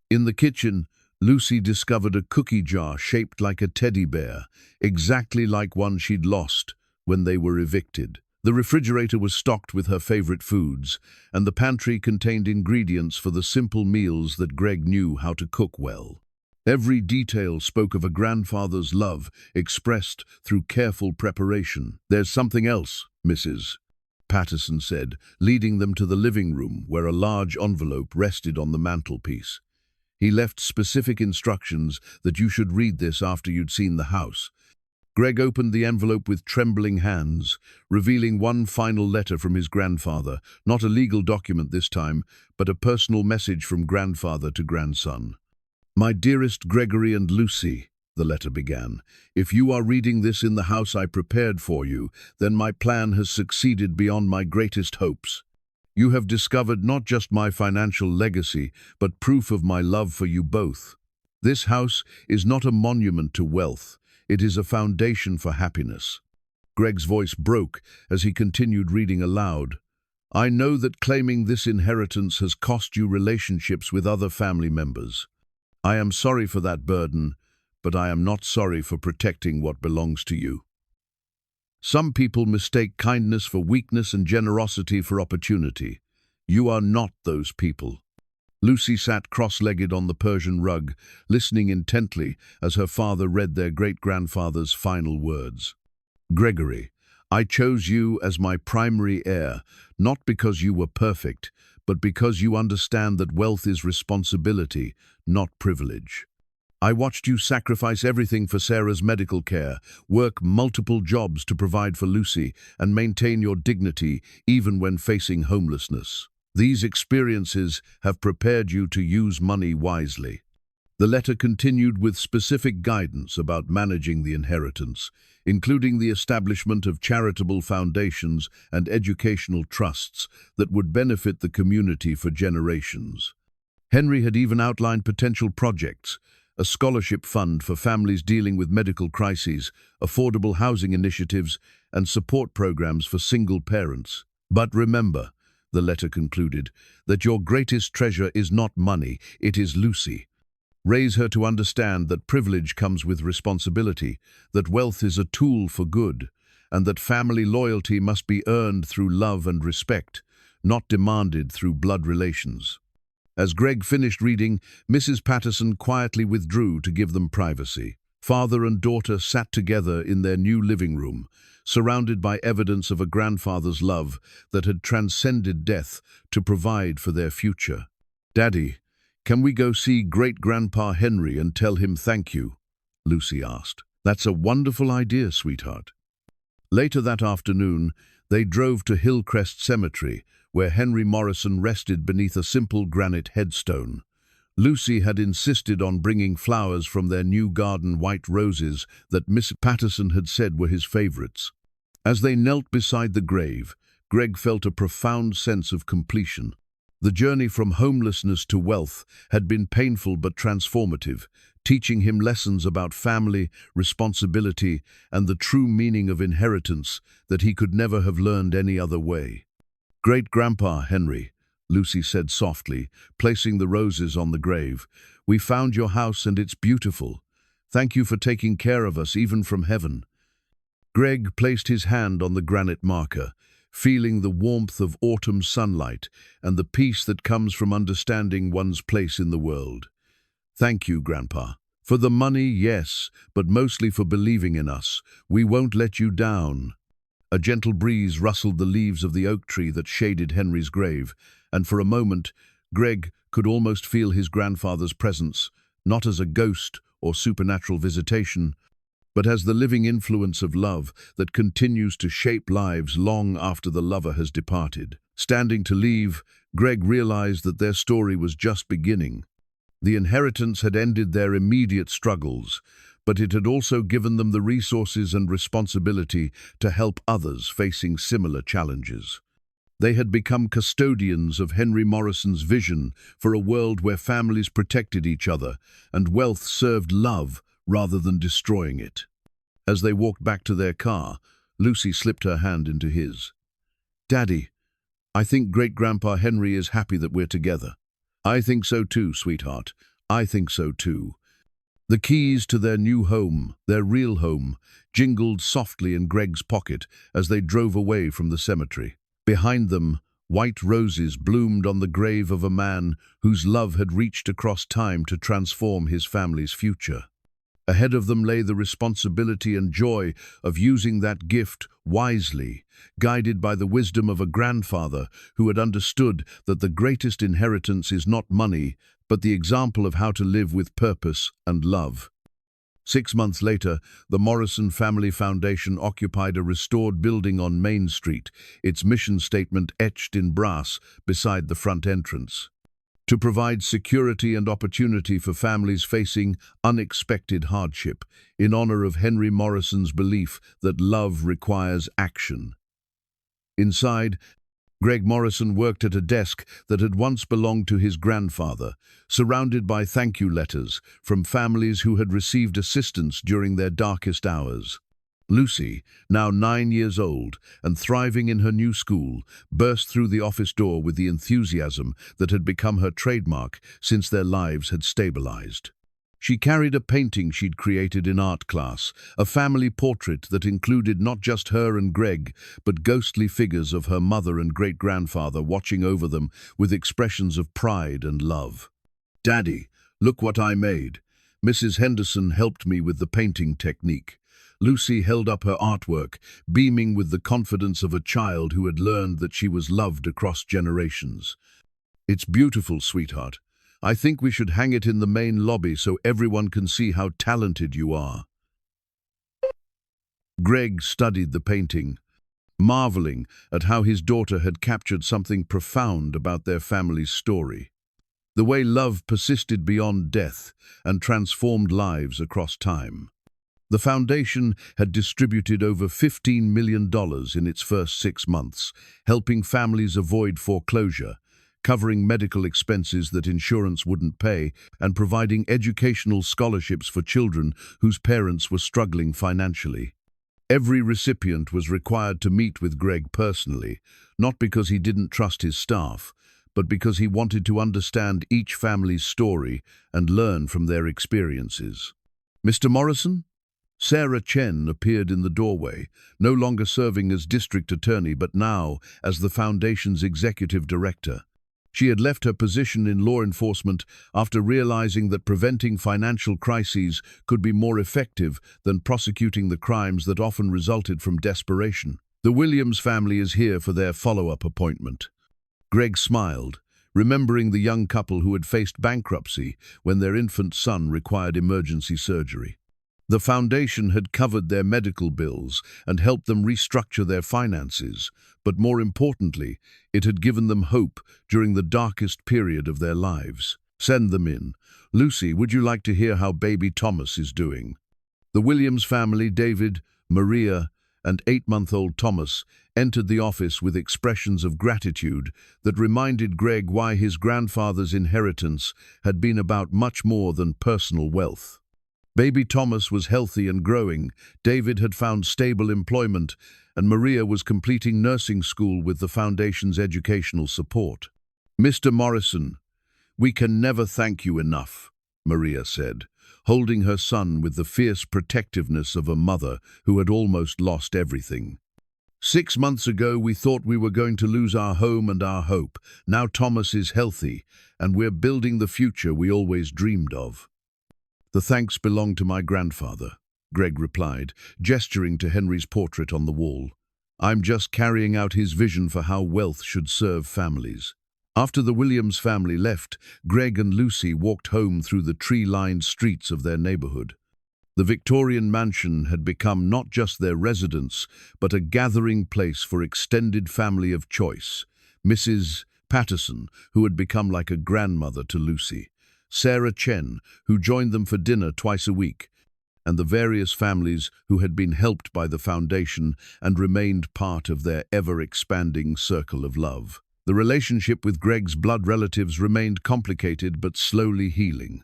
In the kitchen, Lucy discovered a cookie jar shaped like a teddy bear, exactly like one she'd lost when they were evicted. The refrigerator was stocked with her favorite foods, and the pantry contained ingredients for the simple meals that Greg knew how to cook well. Every detail spoke of a grandfather's love, expressed through careful preparation. "There's something else, Mrs. Patterson said, leading them to the living room where a large envelope rested on the mantelpiece. "He left specific instructions that you should read this after you'd seen the house." Greg opened the envelope with trembling hands, revealing one final letter from his grandfather, not a legal document this time, but a personal message from grandfather to grandson. "My dearest Gregory and Lucy," the letter began, "if you are reading this in the house I prepared for you, then my plan has succeeded beyond my greatest hopes. You have discovered not just my financial legacy, but proof of my love for you both. This house is not a monument to wealth, it is a foundation for happiness." Greg's voice broke as he continued reading aloud. "I know that claiming this inheritance has cost you relationships with other family members. I am sorry for that burden, but I am not sorry for protecting what belongs to you. Some people mistake kindness for weakness and generosity for opportunity. You are not those people." Lucy sat cross-legged on the Persian rug, listening intently as her father read their great-grandfather's final words. "Gregory, I chose you as my primary heir, not because you were perfect, but because you understand that wealth is responsibility, not privilege. I watched you sacrifice everything for Sarah's medical care, work multiple jobs to provide for Lucy, and maintain your dignity even when facing homelessness. These experiences have prepared you to use money wisely." The letter continued with specific guidance about managing the inheritance, including the establishment of charitable foundations and educational trusts that would benefit the community for generations. Henry had even outlined potential projects: a scholarship fund for families dealing with medical crises, affordable housing initiatives, and support programs for single parents. "But remember," the letter concluded, "that your greatest treasure is not money, it is Lucy. Raise her to understand that privilege comes with responsibility, that wealth is a tool for good, and that family loyalty must be earned through love and respect, not demanded through blood relations." As Greg finished reading, Mrs. Patterson quietly withdrew to give them privacy. Father and daughter sat together in their new living room, surrounded by evidence of a grandfather's love that had transcended death to provide for their future. "Daddy, can we go see great-grandpa Henry and tell him thank you?" Lucy asked. "That's a wonderful idea, sweetheart." Later that afternoon, they drove to Hillcrest Cemetery, where Henry Morrison rested beneath a simple granite headstone. Lucy had insisted on bringing flowers from their new garden, white roses that Miss Patterson had said were his favorites. As they knelt beside the grave, Greg felt a profound sense of completion. The journey from homelessness to wealth had been painful but transformative, teaching him lessons about family, responsibility, and the true meaning of inheritance that he could never have learned any other way. "Great-grandpa Henry," Lucy said softly, placing the roses on the grave, "we found your house and it's beautiful. Thank you for taking care of us even from heaven." Greg placed his hand on the granite marker, feeling the warmth of autumn sunlight and the peace that comes from understanding one's place in the world. Thank you, Grandpa. For the money, yes, but mostly for believing in us. We won't let you down. A gentle breeze rustled the leaves of the oak tree that shaded Henry's grave, and for a moment, Greg could almost feel his grandfather's presence, not as a ghost or supernatural visitation, but as the living influence of love that continues to shape lives long after the lover has departed. Standing to leave, Greg realized that their story was just beginning. The inheritance had ended their immediate struggles, but it had also given them the resources and responsibility to help others facing similar challenges. They had become custodians of Henry Morrison's vision for a world where families protected each other and wealth served love rather than destroying it. As they walked back to their car, Lucy slipped her hand into his. "Daddy, I think Great-Grandpa Henry is happy that we're together." "I think so too, sweetheart. I think so too." The keys to their new home, their real home, jingled softly in Greg's pocket as they drove away from the cemetery. Behind them, white roses bloomed on the grave of a man whose love had reached across time to transform his family's future. Ahead of them lay the responsibility and joy of using that gift wisely, guided by the wisdom of a grandfather who had understood that the greatest inheritance is not money, but the example of how to live with purpose and love. 6 months later, the Morrison Family Foundation occupied a restored building on Main Street, its mission statement etched in brass beside the front entrance. To provide security and opportunity for families facing unexpected hardship, in honor of Henry Morrison's belief that love requires action. Inside, Greg Morrison worked at a desk that had once belonged to his grandfather, surrounded by thank you letters from families who had received assistance during their darkest hours. Lucy, now 9 years old and thriving in her new school, burst through the office door with the enthusiasm that had become her trademark since their lives had stabilized. She carried a painting she'd created in art class, a family portrait that included not just her and Greg, but ghostly figures of her mother and great-grandfather watching over them with expressions of pride and love. "Daddy, look what I made. Mrs. Henderson helped me with the painting technique." Lucy held up her artwork, beaming with the confidence of a child who had learned that she was loved across generations. "It's beautiful, sweetheart. I think we should hang it in the main lobby so everyone can see how talented you are." Greg studied the painting, marveling at how his daughter had captured something profound about their family's story. The way love persisted beyond death and transformed lives across time. The foundation had distributed over $15 million in its first 6 months, helping families avoid foreclosure, covering medical expenses that insurance wouldn't pay, and providing educational scholarships for children whose parents were struggling financially. Every recipient was required to meet with Greg personally, not because he didn't trust his staff, but because he wanted to understand each family's story and learn from their experiences. "Mr. Morrison?" Sarah Chen appeared in the doorway, no longer serving as district attorney but now as the foundation's executive director. She had left her position in law enforcement after realizing that preventing financial crises could be more effective than prosecuting the crimes that often resulted from desperation. "The Williams family is here for their follow-up appointment." Greg smiled, remembering the young couple who had faced bankruptcy when their infant son required emergency surgery. The foundation had covered their medical bills and helped them restructure their finances, but more importantly, it had given them hope during the darkest period of their lives. "Send them in. Lucy, would you like to hear how baby Thomas is doing?" The Williams family, David, Maria, and 8-month-old Thomas, entered the office with expressions of gratitude that reminded Greg why his grandfather's inheritance had been about much more than personal wealth. Baby Thomas was healthy and growing, David had found stable employment, and Maria was completing nursing school with the foundation's educational support. "Mr. Morrison, we can never thank you enough," Maria said, holding her son with the fierce protectiveness of a mother who had almost lost everything. 6 months ago, we thought we were going to lose our home and our hope. Now Thomas is healthy, and we're building the future we always dreamed of." "The thanks belong to my grandfather," Greg replied, gesturing to Henry's portrait on the wall. "I'm just carrying out his vision for how wealth should serve families." After the Williams family left, Greg and Lucy walked home through the tree-lined streets of their neighborhood. The Victorian mansion had become not just their residence, but a gathering place for extended family of choice. Mrs. Patterson, who had become like a grandmother to Lucy, Sarah Chen, who joined them for dinner twice a week, and the various families who had been helped by the foundation and remained part of their ever-expanding circle of love. The relationship with Greg's blood relatives remained complicated but slowly healing.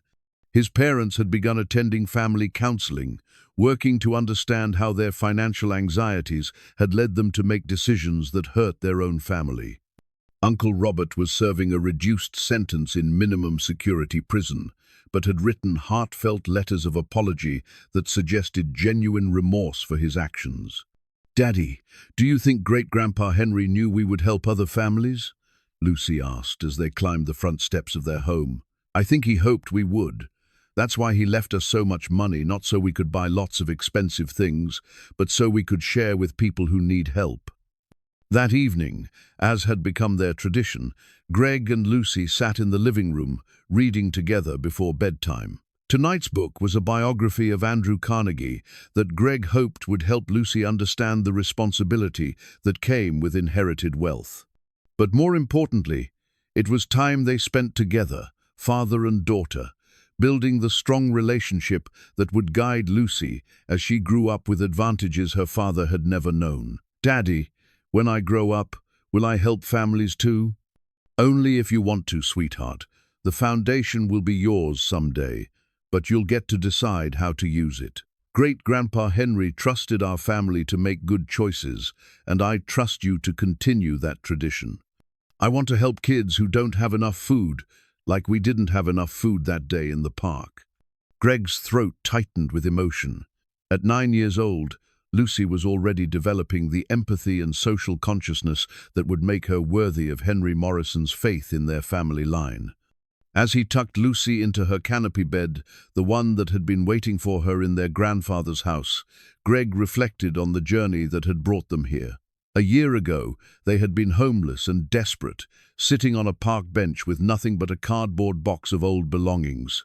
His parents had begun attending family counseling, working to understand how their financial anxieties had led them to make decisions that hurt their own family. Uncle Robert was serving a reduced sentence in minimum security prison, but had written heartfelt letters of apology that suggested genuine remorse for his actions. "Daddy, do you think Great-Grandpa Henry knew we would help other families?" Lucy asked as they climbed the front steps of their home. "I think he hoped we would. That's why he left us so much money, not so we could buy lots of expensive things, but so we could share with people who need help." That evening, as had become their tradition, Greg and Lucy sat in the living room, reading together before bedtime. Tonight's book was a biography of Andrew Carnegie that Greg hoped would help Lucy understand the responsibility that came with inherited wealth. But more importantly, it was time they spent together, father and daughter, building the strong relationship that would guide Lucy as she grew up with advantages her father had never known. "Daddy, when I grow up, will I help families too?" "Only if you want to, sweetheart. The foundation will be yours someday, but you'll get to decide how to use it. Great-Grandpa Henry trusted our family to make good choices, and I trust you to continue that tradition. I want to help kids who don't have enough food, like we didn't have enough food that day in the park." Greg's throat tightened with emotion. At 9 years old, Lucy was already developing the empathy and social consciousness that would make her worthy of Henry Morrison's faith in their family line. As he tucked Lucy into her canopy bed, the one that had been waiting for her in their grandfather's house, Greg reflected on the journey that had brought them here. A year ago, they had been homeless and desperate, sitting on a park bench with nothing but a cardboard box of old belongings.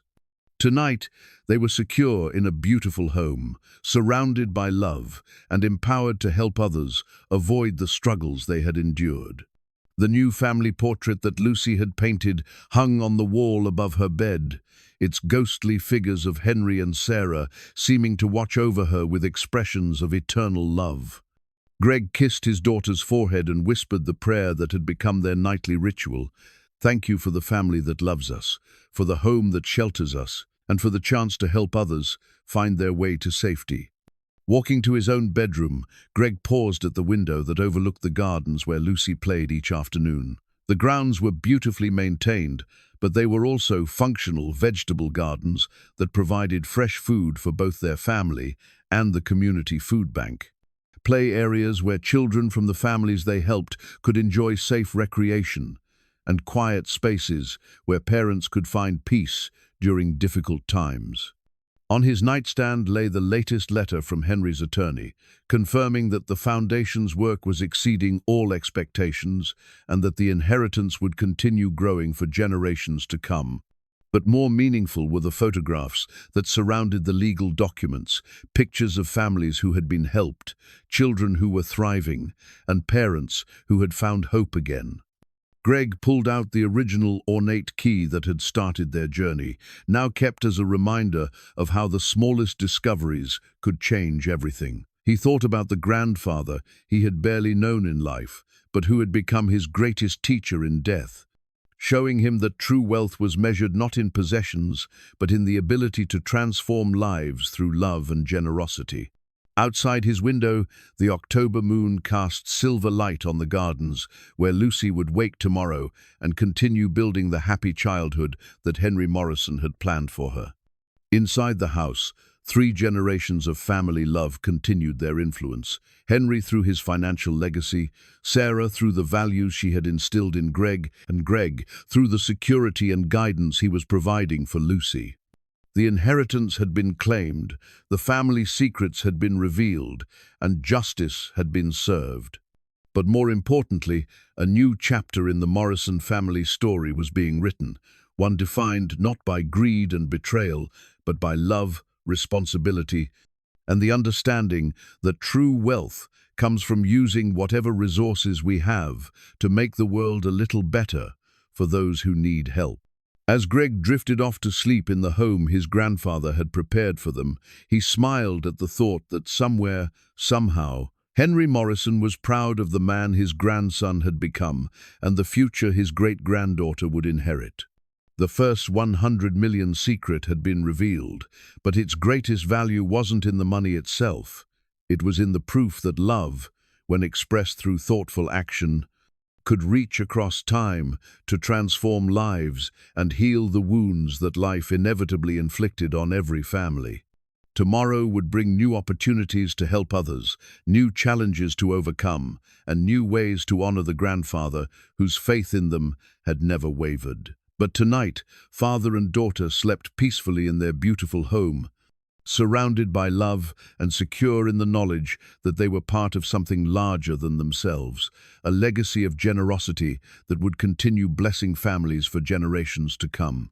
Tonight, they were secure in a beautiful home, surrounded by love, and empowered to help others avoid the struggles they had endured. The new family portrait that Lucy had painted hung on the wall above her bed, its ghostly figures of Henry and Sarah seeming to watch over her with expressions of eternal love. Greg kissed his daughter's forehead and whispered the prayer that had become their nightly ritual. "Thank you for the family that loves us, for the home that shelters us, and for the chance to help others find their way to safety." Walking to his own bedroom, Greg paused at the window that overlooked the gardens where Lucy played each afternoon. The grounds were beautifully maintained, but they were also functional vegetable gardens that provided fresh food for both their family and the community food bank. Play areas where children from the families they helped could enjoy safe recreation, and quiet spaces where parents could find peace during difficult times. On his nightstand lay the latest letter from Henry's attorney, confirming that the foundation's work was exceeding all expectations and that the inheritance would continue growing for generations to come. But more meaningful were the photographs that surrounded the legal documents, pictures of families who had been helped, children who were thriving, and parents who had found hope again. Greg pulled out the original ornate key that had started their journey, now kept as a reminder of how the smallest discoveries could change everything. He thought about the grandfather he had barely known in life, but who had become his greatest teacher in death, showing him that true wealth was measured not in possessions, but in the ability to transform lives through love and generosity. Outside his window, the October moon cast silver light on the gardens, where Lucy would wake tomorrow and continue building the happy childhood that Henry Morrison had planned for her. Inside the house, 3 generations of family love continued their influence. Henry through his financial legacy, Sarah through the values she had instilled in Greg, and Greg through the security and guidance he was providing for Lucy. The inheritance had been claimed, the family secrets had been revealed, and justice had been served. But more importantly, a new chapter in the Morrison family story was being written, one defined not by greed and betrayal, but by love, responsibility, and the understanding that true wealth comes from using whatever resources we have to make the world a little better for those who need help. As Greg drifted off to sleep in the home his grandfather had prepared for them, he smiled at the thought that somewhere, somehow, Henry Morrison was proud of the man his grandson had become and the future his great-granddaughter would inherit. The first 100 million secret had been revealed, but its greatest value wasn't in the money itself. It was in the proof that love, when expressed through thoughtful action, could reach across time to transform lives and heal the wounds that life inevitably inflicted on every family. Tomorrow would bring new opportunities to help others, new challenges to overcome, and new ways to honor the grandfather whose faith in them had never wavered. But tonight, father and daughter slept peacefully in their beautiful home, surrounded by love and secure in the knowledge that they were part of something larger than themselves, a legacy of generosity that would continue blessing families for generations to come.